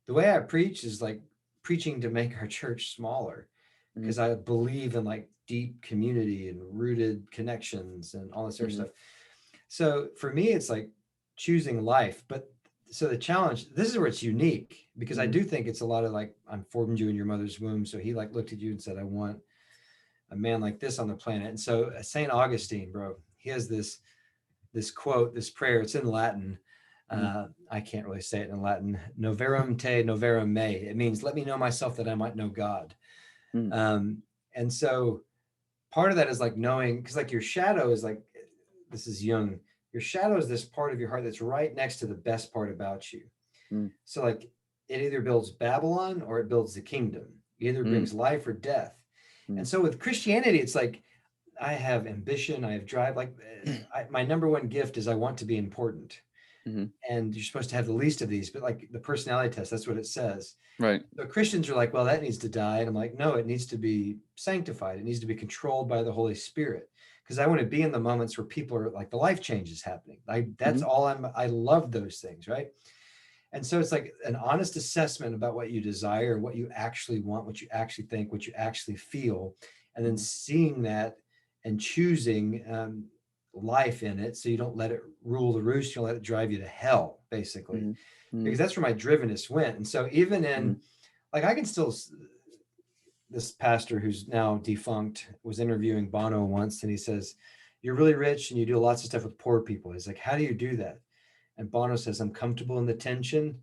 the way I preach is like preaching to make our church smaller, because I believe in like deep community and rooted connections and all this other stuff. So for me, it's like choosing life. But so the challenge, this is where it's unique, because I do think it's a lot of like, I'm formed you in your mother's womb. So he like looked at you and said, I want a man like this on the planet. And so St. Augustine, bro, he has this quote, this prayer, it's in Latin. I can't really say it in Latin. Noverum te, noverum me. It means, let me know myself that I might know God. And so part of that is like knowing, because like your shadow is like, this is Jung, your shadow is this part of your heart that's right next to the best part about you. So like, it either builds Babylon or it builds the kingdom. It either brings life or death. And so with Christianity, it's like, I have ambition, I have drive. Like, my number one gift is I want to be important. And you're supposed to have the least of these, but like the personality test, that's what it says. Right. So Christians are like, well, that needs to die. And I'm like, no, it needs to be sanctified. It needs to be controlled by the Holy Spirit. Because I want to be in the moments where people are like, the life change is happening. That's all I love those things, right? And so it's like an honest assessment about what you desire, what you actually want, what you actually think, what you actually feel, and then seeing that and choosing life in it, so you don't let it rule the roost, you don't let it drive you to hell, basically. Because that's where my drivenness went. And so even in, like, I can still, this pastor who's now defunct was interviewing Bono once, and he says, you're really rich and you do lots of stuff with poor people. He's like, how do you do that? And Bono says, I'm comfortable in the tension.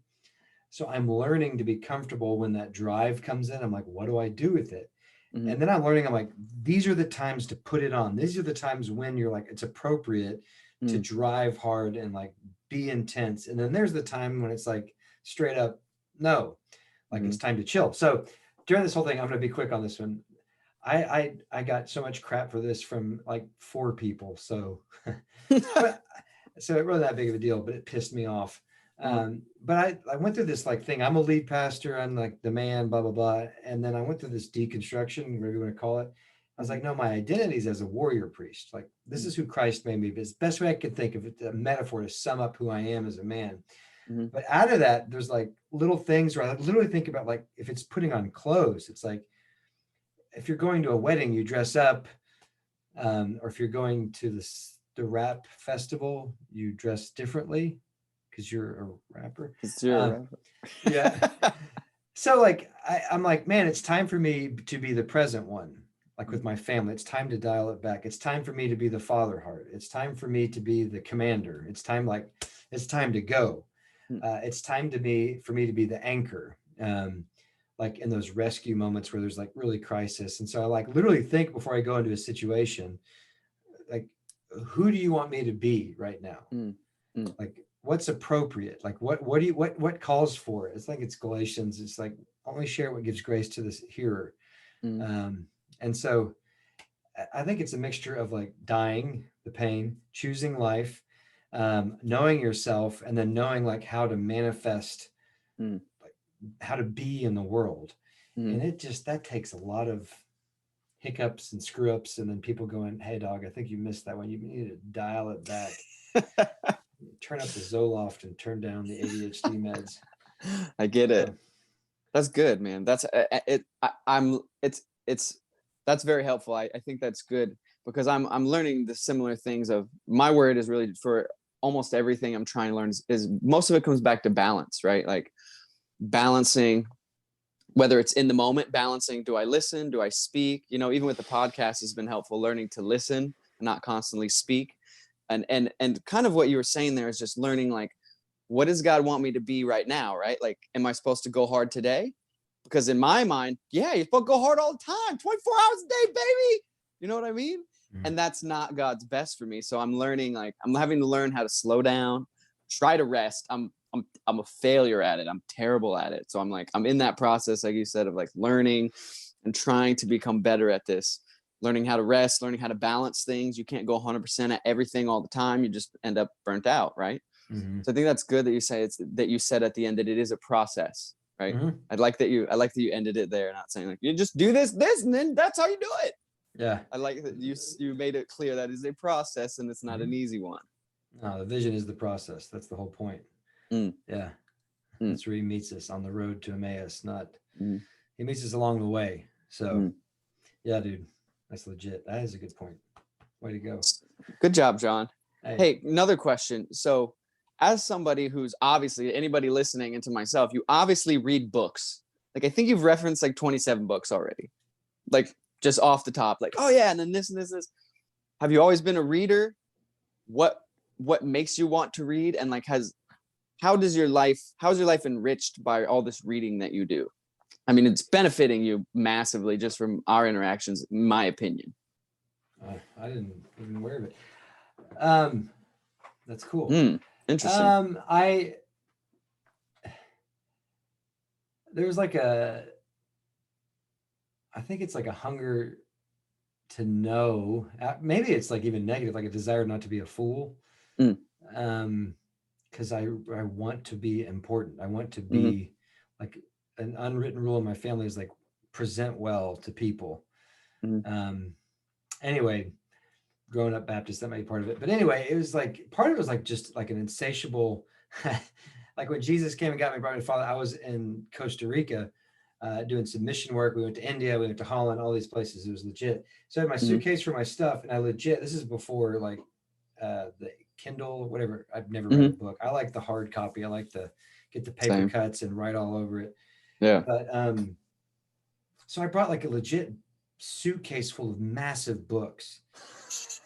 So I'm learning to be comfortable when that drive comes in. I'm like, what do I do with it? Mm-hmm. And then I'm learning, I'm like, these are the times to put it on. These are the times when you're like, it's appropriate to drive hard and like be intense. And then there's the time when it's like straight up, no, like it's time to chill. So during this whole thing, I'm going to be quick on this one. I got so much crap for this from like 4 people. So, so it wasn't that big of a deal, but it pissed me off. But I went through this like thing. I'm a lead pastor. I'm like the man, blah, blah, blah. And then I went through this deconstruction, whatever you want to call it. I was like, no, my identity is as a warrior priest. Like, this is who Christ made me. But it's the best way I could think of it, a metaphor to sum up who I am as a man. But out of that, there's like little things where I literally think about, like, if it's putting on clothes, it's like, if you're going to a wedding, you dress up, or if you're going to the rap festival, you dress differently because you're a rapper. You're a rapper. Yeah. So like, I'm like, man, it's time for me to be the present one, like with my family. It's time to dial it back. It's time for me to be the father heart. It's time for me to be the commander. It's time to go. It's time for me to be the anchor. Like in those rescue moments where there's like really crisis. And so I like literally think before I go into a situation, like, who do you want me to be right now? Like, what's appropriate? Like, what calls for it? It's like, it's Galatians. It's like, only share what gives grace to the hearer. And so I think it's a mixture of like dying the pain, choosing life, knowing yourself, and then knowing like how to manifest, like how to be in the world. And it just, that takes a lot of hiccups and screw ups, and then people going, hey dog, I think you missed that one. You need to dial it back. Turn up the Zoloft and turn down the ADHD meds. I get it. That's good, man. That's it. That's very helpful. I think that's good, because I'm learning the similar things of, my word is really for almost everything I'm trying to learn is most of it comes back to balance, right? Like balancing, whether it's in the moment, balancing, do I listen? Do I speak? You know, even with the podcast has been helpful, learning to listen and not constantly speak. And kind of what you were saying there is just learning, like, what does God want me to be right now, right? Like, am I supposed to go hard today? Because in my mind, yeah, you're supposed to go hard all the time, 24 hours a day, baby. You know what I mean? And that's not God's best for me. So I'm learning, like, I'm having to learn how to slow down, try to rest. I'm a failure at it. I'm terrible at it. So I'm like, I'm in that process, like you said, of like learning and trying to become better at this, learning how to rest, learning how to balance things. You can't go 100% at everything all the time. You just end up burnt out, right? So I think that's good that you say that you said at the end that it is a process, right? I like that you ended it there, not saying like, you just do this, and then that's how you do it. Yeah. I like that you made it clear that is a process and it's not an easy one. No, the vision is the process. That's the whole point. Yeah. That's where he meets us on the road to Emmaus, he meets us along the way. So yeah, dude, that's legit. That is a good point. Way to go. Good job, John. Hey, another question. So as somebody who's obviously, anybody listening, and to myself, you obviously read books. Like, I think you've referenced like 27 books already, like just off the top, like, oh yeah, and then this and this. Have you always been a reader? What makes you want to read? And like, how's your life enriched by all this reading that you do? I mean, it's benefiting you massively just from our interactions, in my opinion. I didn't even aware of it. That's cool. Interesting. There's like I think it's like a hunger to know. Maybe it's like even negative, like a desire not to be a fool. Because I want to be important. I want to be like, an unwritten rule in my family is like, present well to people. Anyway, growing up Baptist, that might be part of it. But anyway, it was like, part of it was like just like an insatiable, like when Jesus came and got me, brought me to Father, I was in Costa Rica doing some mission work. We went to India, we went to Holland, all these places. It was legit. So I had my suitcase for my stuff, and this is before like the Kindle, whatever. I've never read a book. I like the hard copy. I like to get the paper cuts and write all over it. Yeah. But so I brought like a legit suitcase full of massive books.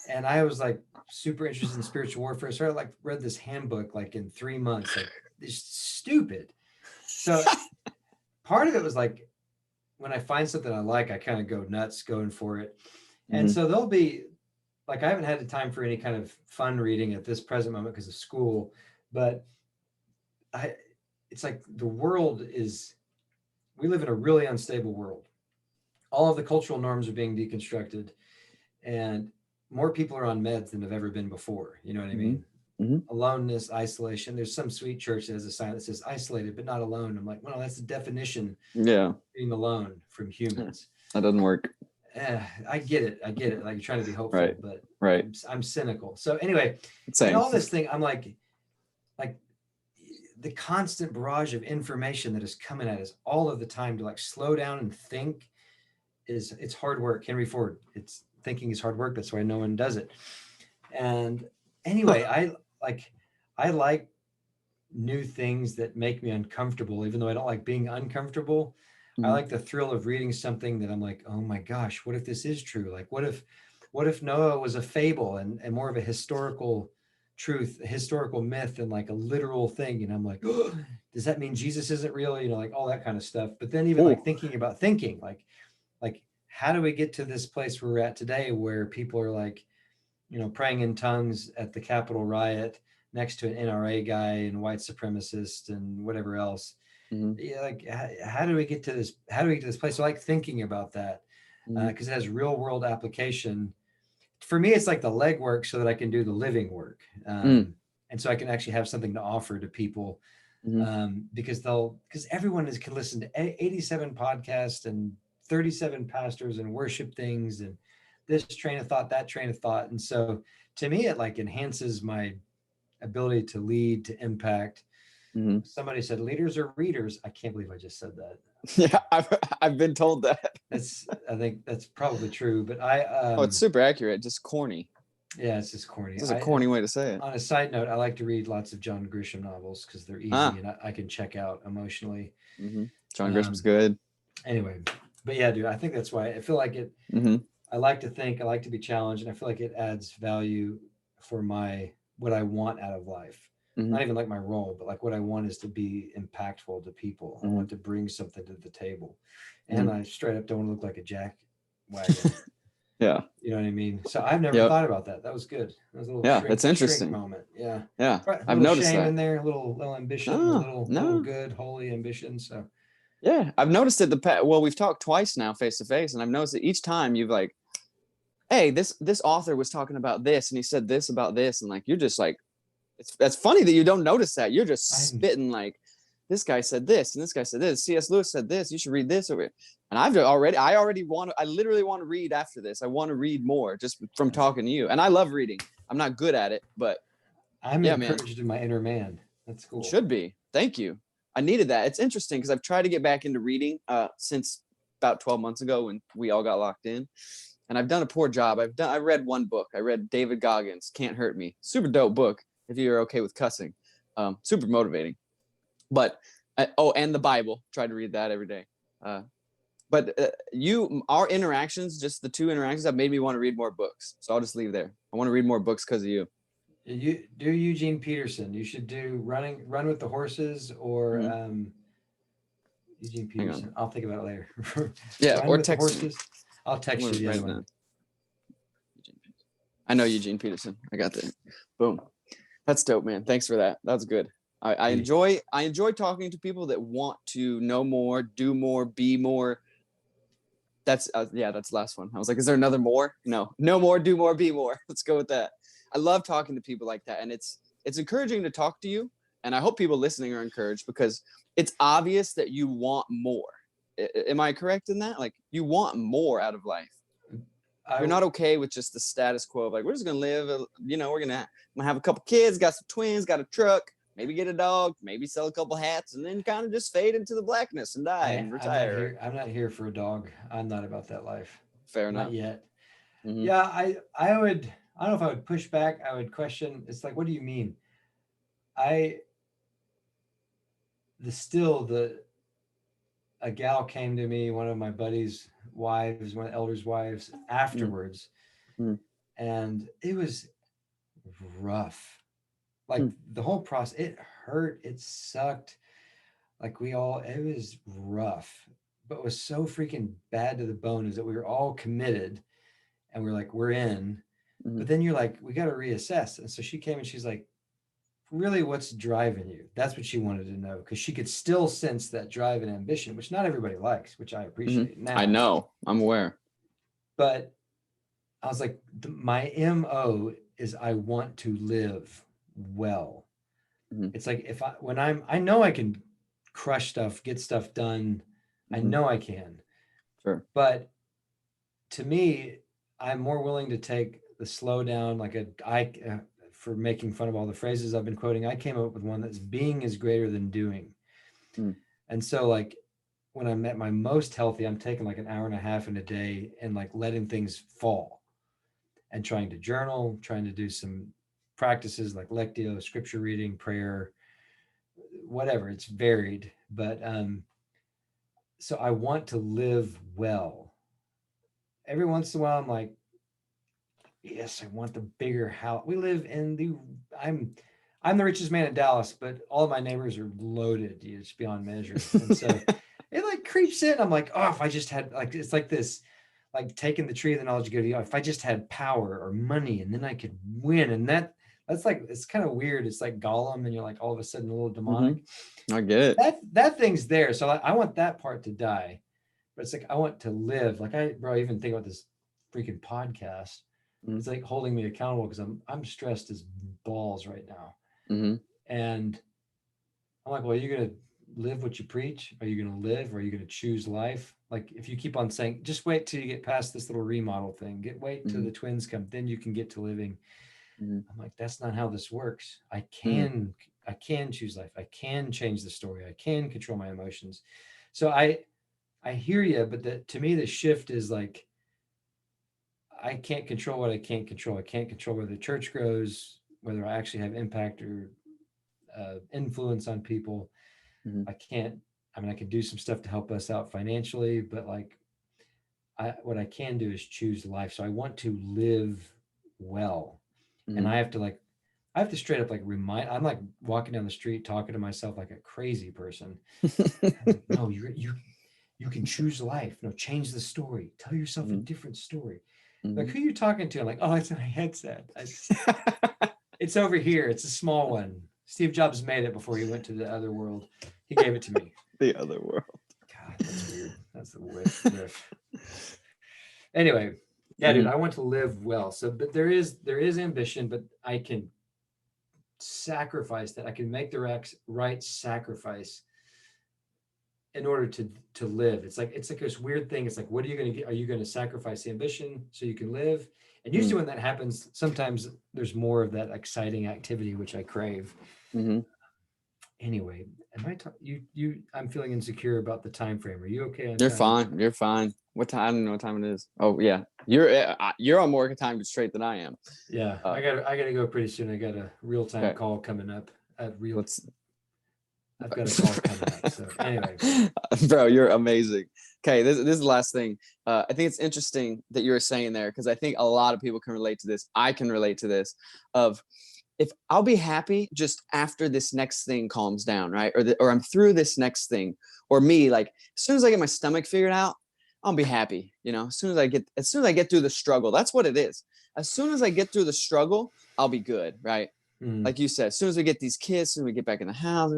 And I was like super interested in spiritual warfare. So I like read this handbook like in 3 months. Like, it's stupid. So part of it was like, when I find something I like, I kind of go nuts going for it. And so there'll be like, I haven't had the time for any kind of fun reading at this present moment because of school, but it's like the world is, we live in a really unstable world. All of the cultural norms are being deconstructed, and more people are on meds than have ever been before. You know what I mean? Aloneness, isolation. There's some sweet church that has a sign that says isolated but not alone. I'm like, well, that's the definition of being alone from humans. That doesn't work. I get it. Like, you're trying to be hopeful, Right. but Right. I'm cynical. So anyway, Same. and all this thing, I'm like the constant barrage of information that is coming at us all of the time, to like slow down and think, it's hard work. Henry Ford, it's thinking is hard work. That's why no one does it. And anyway, I like new things that make me uncomfortable, even though I don't like being uncomfortable. I like the thrill of reading something that I'm like, oh my gosh, what if this is true? Like, what if Noah was a fable and more of a historical truth, a historical myth, and like a literal thing? And I'm like, oh, does that mean Jesus isn't real? You know, like all that kind of stuff. But then even like thinking about thinking, like how do we get to this place where we're at today, where people are like, you know, praying in tongues at the Capitol riot next to an NRA guy and white supremacist and whatever else? Yeah, like how do we get to this? How do we get to this place? So I like thinking about that because it has real world application. For me, it's like the legwork so that I can do the living work, and so I can actually have something to offer to people, because everyone can listen to 87 podcasts and 37 pastors and worship things and this train of thought, that train of thought, and so to me, it like enhances my ability to lead, to impact. Somebody said leaders are readers. I can't believe I just said that. Yeah, I've been told that. I think that's probably true, but it's super accurate, just corny. Yeah, it's just corny. It's a corny way to say it. On a side note, I like to read lots of John Grisham novels because they're easy and I can check out emotionally. John Grisham's good. Anyway, but yeah, dude, I think that's why I feel like it. I like to think, I like to be challenged, and I feel like it adds value for what I want out of life. Not even like my role, but like what I want is to be impactful to people. I want to bring something to the table, and I straight up don't want to look like a jack wagon. Yeah, you know what I mean. So I've never thought about that. That was good. That was a little that's interesting moment. Yeah, right. I've noticed shame that in there, a little ambition, little good holy ambition. So yeah, I've noticed it. Well, we've talked twice now face to face, and I've noticed that each time you've like, hey, this author was talking about this, and he said this about this, and like you're just like. That's funny that you don't notice that. You're just spitting like, this guy said this and this guy said this. C.S. Lewis said this. You should read this over here. And I literally want to read after this. I want to read more just from talking to you. And I love reading. I'm not good at it, but I'm encouraged in my inner man. That's cool. It should be. Thank you. I needed that. It's interesting because I've tried to get back into reading since about 12 months ago when we all got locked in. And I've done a poor job. I read one book. I read David Goggins' Can't Hurt Me. Super dope book. If you're okay with cussing, super motivating. But and the Bible, try to read that every day. But our interactions, just the two interactions, have made me want to read more books. So I'll just leave there. I want to read more books because of you. You do Eugene Peterson. You should do Run with the Horses or Eugene Peterson. I'll think about it later. Yeah, or text me. I'll text you the other one. I know Eugene Peterson. I got that. Boom. That's dope, man. Thanks for that. That's good. I enjoy talking to people that want to know more, do more, be more. That's that's the last one. I was like, is there another more? No more, do more, be more. Let's go with that. I love talking to people like that, and it's encouraging to talk to you. And I hope people listening are encouraged because it's obvious that you want more. Am I correct in that? Like you want more out of life. You're not okay with just the status quo of like, we're just going to live, we're going to have a couple kids, got some twins, got a truck, maybe get a dog, maybe sell a couple hats, and then kind of just fade into the blackness and die and retire. I'm not here for a dog. I'm not about that life. Fair enough. Not yet. Yeah, I don't know if I would push back. I would question. It's like, what do you mean? A gal came to me, one of my buddies' wives, one of the elders' wives, afterwards, and it was rough. Like the whole process, it hurt, it sucked. Like it was rough, but what was so freaking bad to the bone is that we were all committed and we're like, we're in. But Mhm. then you're like, we got to reassess. And so she came and she's like, really, what's driving you? That's what she wanted to know, because she could still sense that drive and ambition, which not everybody likes, which I Mhm. appreciate I now. know. I'm aware. But I was like, my MO is I want to live well. Mhm. It's like I know I can crush stuff, get stuff done. I Mhm. know I can. Sure. But to me, I'm more willing to take the slow down, for making fun of all the phrases I've been quoting. I came up with one that's being is greater than doing. Mm. And so like when I'm at my most healthy, I'm taking like an hour and a half in a day and like letting things fall and trying to journal, trying to do some practices like lectio, scripture reading, prayer, whatever. It's varied. But so I want to live well. Every once in a while, I'm like, yes, I want the bigger house. We live in the I'm I'm the richest man in Dallas, but all of my neighbors are loaded. It's beyond measure. And so it like creeps in. I'm like, oh, if I just had like it's like this, like taking the tree of the knowledge of good. If I just had power or money, and then I could win. And that's like it's kind of weird. It's like Gollum, and you're like all of a sudden a little demonic. Mhm. I get it. That thing's there. So I want that part to die. But it's like I want to live. Like I even think about this freaking podcast. Mhm. It's like holding me accountable because I'm stressed as balls right now. Mhm. And I'm like, well, are you gonna live what you preach? Are you gonna live or are you gonna choose life? Like if you keep on saying, just wait till you get past this little remodel thing, wait till Mhm. the twins come, then you can get to living. Mhm. I'm like, that's not how this works. Mhm. I can choose life. I can change the story. I can control my emotions. So I hear you, but to me the shift is like I can't control what I can't control. I can't control whether the church grows, whether I actually have impact or influence on people. Mhm. I can't. I mean, I can do some stuff to help us out financially, but like, what I can do is choose life. So I want to live well, and Mhm. I have to straight up like remind. I'm like walking down the street talking to myself like a crazy person. I'm like, no, you can choose life. No, change the story. Tell yourself a Mhm. different story. Like, Mhm. who are you talking to? I'm like, oh, it's my headset. It's over here. It's a small one. Steve Jobs made it before he went to the other world. He gave it to me. The other world. God, that's weird. That's the riff. Anyway, yeah, dude, Mhm. I want to live well. So, but there is ambition, but I can sacrifice that. I can make the right sacrifice in order to live. It's like this weird thing. It's like, what are you going to get? Are you going to sacrifice the ambition so you can live? And usually Mhm. when that happens, sometimes there's more of that exciting activity which I crave. Mhm. Anyway, am I I'm feeling insecure about the time frame. Are you okay on You're time? fine. You're fine. What time? I don't know what time it is. Oh yeah, you're on more time straight than I am. Yeah, Uh, I gotta go pretty soon. I got a real time okay. call coming up. Let's. I've got a call coming up. So anyway, Bro, you're amazing. Okay, this is the last thing. I think it's interesting that you were saying there because I think a lot of people can relate to this. I can relate to this. Of if I'll be happy just after this next thing calms down, right? Or I'm through this next thing, or me like as soon as I get my stomach figured out, I'll be happy. As soon as I get through the struggle, that's what it is. As soon as I get through the struggle, I'll be good, right? mm, Like you said, as soon as we get these kids, as soon as we get back in the house,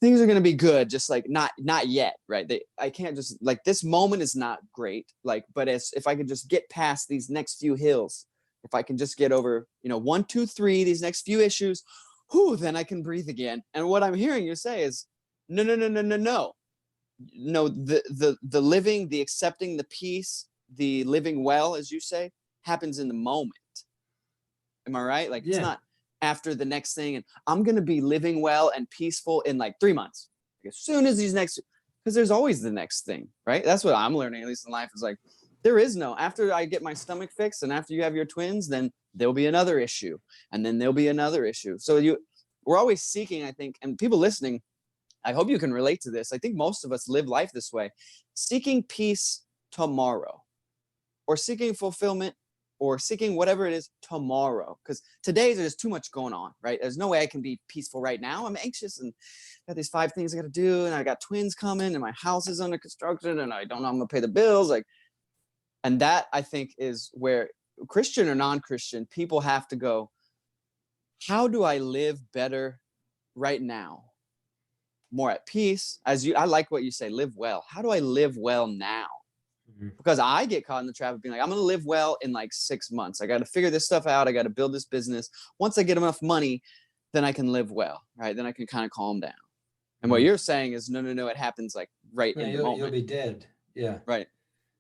things are gonna be good. Just like not yet, right? I can't just like this moment is not great, like, but if I could just get past these next few hills, if I can just get over, 1, 2, 3, these next few issues, whew, then I can breathe again. And what I'm hearing you say is, no, no, no, no, no, no, no. The living, the accepting, the peace, the living well, as you say, happens in the moment. Am I right? Like it's yeah, not after the next thing. And I'm going to be living well and peaceful in like 3 months. Like, as soon as these next, because there's always the next thing, right? That's what I'm learning, at least in life, is like, there is no, after I get my stomach fixed and after you have your twins, then there'll be another issue. And then there'll be another issue. So we're always seeking, I think, and people listening, I hope you can relate to this. I think most of us live life this way, seeking peace tomorrow or seeking fulfillment or seeking whatever it is tomorrow. Because today there's too much going on, right? There's no way I can be peaceful right now. I'm anxious and got these 5 things I got to do, and I got twins coming, and my house is under construction, and I don't know I'm gonna pay the bills. Like, and that I think is where Christian or non-Christian people have to go, how do I live better right now? More at peace. I like what you say, live well. How do I live well now? Because I get caught in the trap of being like, I'm going to live well in like 6 months. I got to figure this stuff out. I got to build this business. Once I get enough money, then I can live well, right? Then I can kind of calm down. And what you're saying is, no, it happens like in the moment. You'll be dead. Yeah. Right.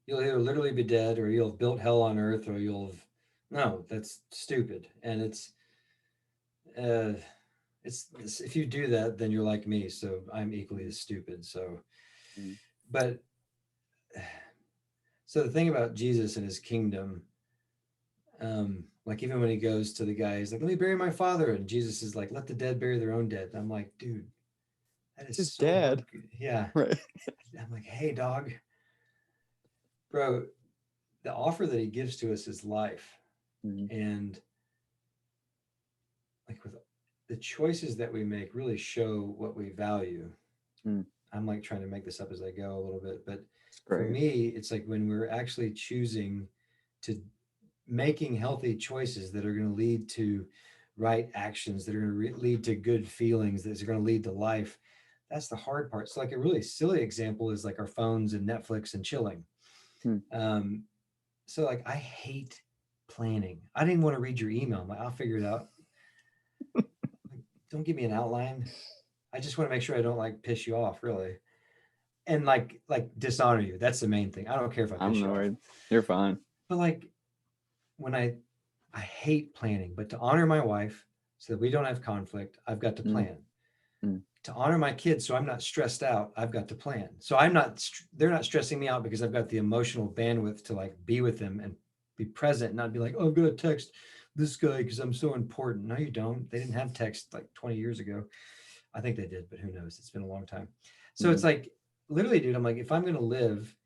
You'll either literally be dead, or you'll have built hell on earth, or no, that's stupid. And it's if you do that, then you're like me. So I'm equally as stupid. So, but so the thing about Jesus and his kingdom, like even when he goes to the guy, he's like, let me bury my father. And Jesus is like, let the dead bury their own dead. And I'm like, dude, that is just so dead. Yeah. Right. I'm like, hey, dog, bro, the offer that he gives to us is life. And like with the choices that we make really show what we value. I'm like trying to make this up as I go a little bit, but for me, it's like when we're actually choosing to making healthy choices that are going to lead to right actions, that are going to lead to good feelings, that are going to lead to life. That's the hard part. So like a really silly example is like our phones and Netflix and chilling. So like I hate planning. I didn't want to read your email. I'm like, I'll figure it out. Like, don't give me an outline. I just want to make sure I don't like piss you off, really. And like dishonor you. That's the main thing. I don't care if I piss you off. You're fine. But like when I hate planning, but to honor my wife so that we don't have conflict, I've got to plan. To honor my kids so I'm not stressed out, I've got to plan. So they're not stressing me out because I've got the emotional bandwidth to like be with them and be present, and not be like, oh, I'm going to text this guy because I'm so important. No, you don't. They didn't have text like 20 years ago. I think they did, but who knows? It's been a long time. So it's like, literally, dude, I'm like, if I'm going to live,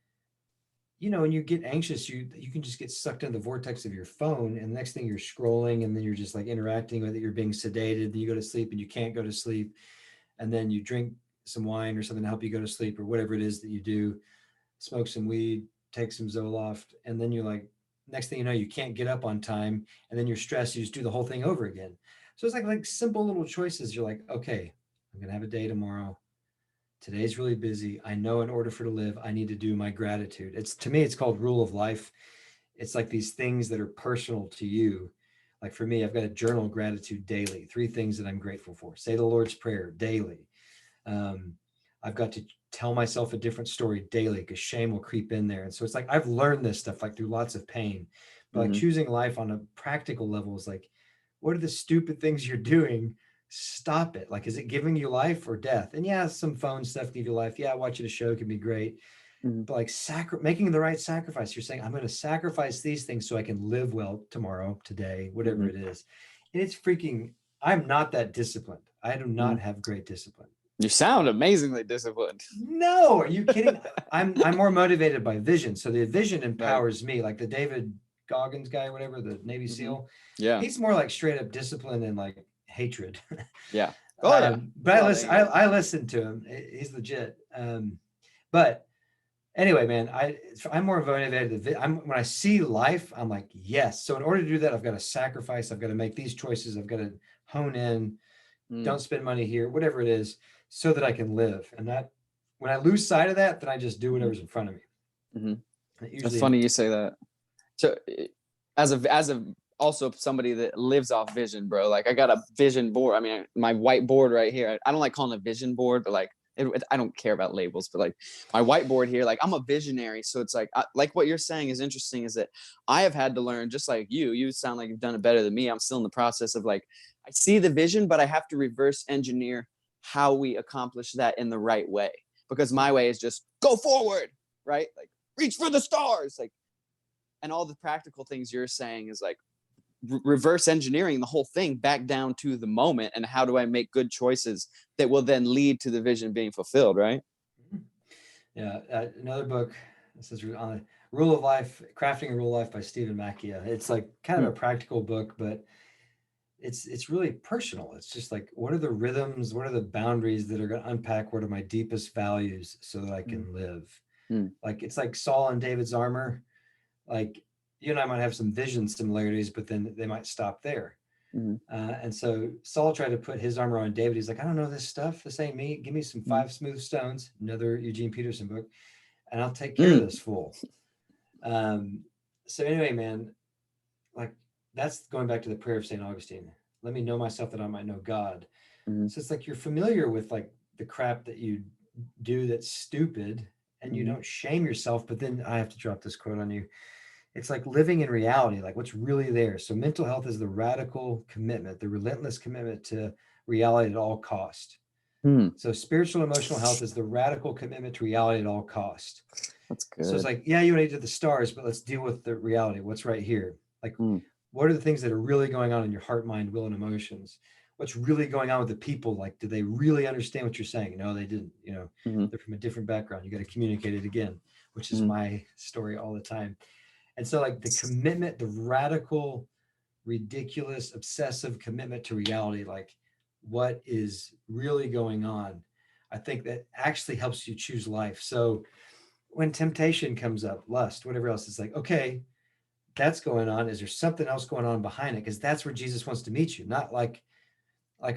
and you get anxious, you can just get sucked into the vortex of your phone, and the next thing you're scrolling, and then you're just like interacting with it. You're being sedated. Then you go to sleep and you can't go to sleep. And then you drink some wine or something to help you go to sleep, or whatever it is that you do, smoke some weed, take some Zoloft. And then you're like, next thing you know, you can't get up on time, and then you're stressed. You just do the whole thing over again. So it's like simple little choices. You're like, okay, I'm going to have a day tomorrow. Today's really busy. I know in order for to live, I need to do my gratitude. To me, it's called rule of life. It's like these things that are personal to you. Like for me, I've got to journal gratitude daily. 3 things that I'm grateful for. Say the Lord's Prayer daily. I've got to tell myself a different story daily, because shame will creep in there. And so it's like, I've learned this stuff like through lots of pain, but like choosing life on a practical level is like, what are the stupid things you're doing? Stop it. Like, is it giving you life or death? And yeah, some phone stuff give you life. Yeah, watching a show can be great. But like making the right sacrifice. You're saying, I'm going to sacrifice these things so I can live well tomorrow, today, whatever it is. And it's I'm not that disciplined. I do not have great discipline. You sound amazingly disciplined. No, are you kidding? I'm more motivated by vision. So the vision empowers me, like the David Goggins guy, whatever, the Navy SEAL. Yeah. He's more like straight up discipline and like hatred. Yeah. Oh yeah. But I listen to him. He's legit. But anyway, man, I'm more motivated. When I see life, I'm like, yes. So in order to do that, I've got to sacrifice. I've got to make these choices. I've got to hone in. Don't spend money here, whatever it is, so that I can live. And that, when I lose sight of that, then I just do whatever's in front of me. It's funny you say that. So as a also somebody that lives off vision, bro, like I got a vision board. I mean, my whiteboard right here, I don't like calling it a vision board, but like, I don't care about labels, but like my whiteboard here, like I'm a visionary. So it's like what you're saying is interesting, is that I have had to learn, just like you sound like you've done it better than me. I'm still in the process of like, I see the vision, but I have to reverse engineer how we accomplish that in the right way, because my way is just go forward, right? Like reach for the stars, like, and all the practical things you're saying is like reverse engineering the whole thing back down to the moment, and how do I make good choices that will then lead to the vision being fulfilled, right? Yeah. Another book, this is on Rule of Life, Crafting a Rule of Life by Stephen Macchia. It's like kind of a practical book, but it's really personal. It's just like, what are the rhythms? What are the boundaries that are going to unpack what are my deepest values so that I can live? Like, it's like Saul and David's armor. Like, you and I might have some vision similarities, but then they might stop there. And so Saul tried to put his armor on David. He's like, I don't know this stuff. This ain't me. Give me some 5 smooth stones, another Eugene Peterson book, and I'll take care of this fool. So anyway, man, like, that's going back to the prayer of St. Augustine. Let me know myself that I might know God. So it's like, you're familiar with like the crap that you do that's stupid, and you don't shame yourself. But then I have to drop this quote on you. It's like living in reality, like what's really there. So mental health is the radical commitment, the relentless commitment to reality at all cost. So spiritual emotional health is the radical commitment to reality at all cost. That's good. So it's like, yeah, you want to get to the stars, but let's deal with the reality. What's right here? Like, what are the things that are really going on in your heart, mind, will, and emotions? What's really going on with the people? Like, do they really understand what you're saying? No, they didn't. You know, they're from a different background. You got to communicate it again, which is my story all the time. And so, like, the commitment, the radical, ridiculous, obsessive commitment to reality, like what is really going on, I think that actually helps you choose life. So when temptation comes up, lust, whatever else, it's like, okay, that's going on. Is there something else going on behind it? Because that's where Jesus wants to meet you, not like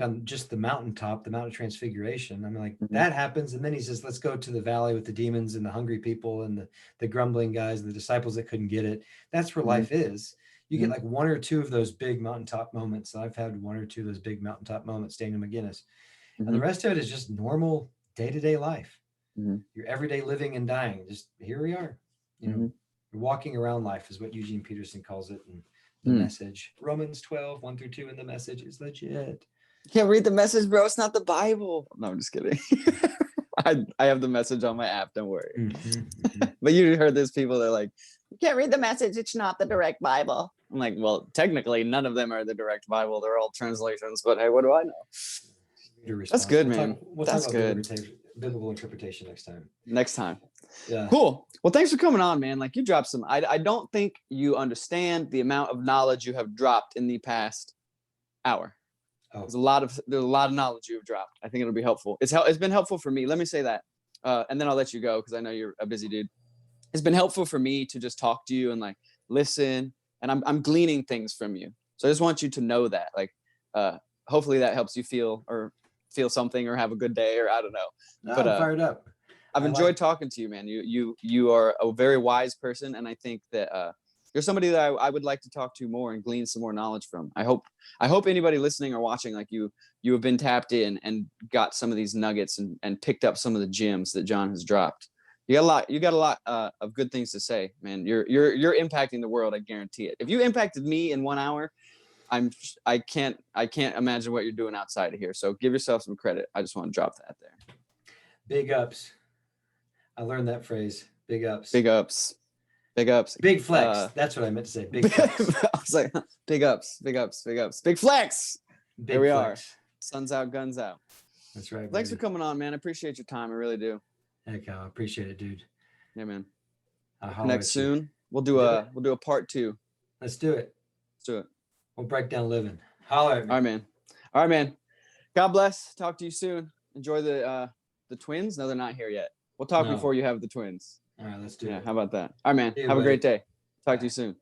on just the mountaintop, the Mount of Transfiguration. I'm like, that happens. And then he says, let's go to the valley with the demons and the hungry people and the grumbling guys and the disciples that couldn't get it. That's where life is. You get like 1 or 2 of those big mountaintop moments. I've had 1 or 2 of those big mountaintop moments, Daniel McGinnis. And the rest of it is just normal day-to-day life. Your everyday living and dying. Just here we are. You know, walking around life is what Eugene Peterson calls it. And the message, Romans 12, 1-2 in the message is legit. You can't read the message, bro. It's not the Bible. No, I'm just kidding. I have the message on my app. Don't worry. But you heard these people, they're like, you can't read the message. It's not the direct Bible. I'm like, well, technically, none of them are the direct Bible. They're all translations. But hey, what do I know? That's good, man. That's good. Biblical interpretation next time. Yeah. Cool. Well, thanks for coming on, man. Like, you dropped some. I don't think you understand the amount of knowledge you have dropped in the past hour. There's a lot of knowledge you've dropped. I think it'll be helpful. It's been helpful for me. Let me say that, and then I'll let you go because I know you're a busy dude. It's been helpful for me to just talk to you and like listen, and I'm gleaning things from you. So I just want you to know that. Like, hopefully that helps you feel something or have a good day, or I don't know. No, but I'm fired up. I've enjoyed talking to you, man. You are a very wise person, and I think that you're somebody that I would like to talk to more and glean some more knowledge from. I hope anybody listening or watching, like you have been tapped in and got some of these nuggets and picked up some of the gems that John has dropped. You got a lot of good things to say, man. You're impacting the world. I guarantee it. If you impacted me in 1 hour, I can't imagine what you're doing outside of here. So give yourself some credit. I just want to drop that there. Big ups. I learned that phrase. Big ups. Big ups. Big ups. Big flex. That's what I meant to say. Big flex. I was like, big ups. Big ups. Big ups. Big flex. There we are. Sun's out, guns out. That's right. Thanks for coming on, man. I appreciate your time. I really do. Heck, I appreciate it, dude. Yeah, man. Next soon. We'll do a part 2. Let's do it. Let's do it. We'll break down living. Holler at me. All right, man. God bless. Talk to you soon. Enjoy the twins. No, they're not here yet. We'll talk before you have the twins. All right, let's do it. How about that? All right, man. Have a great day. Talk to you soon.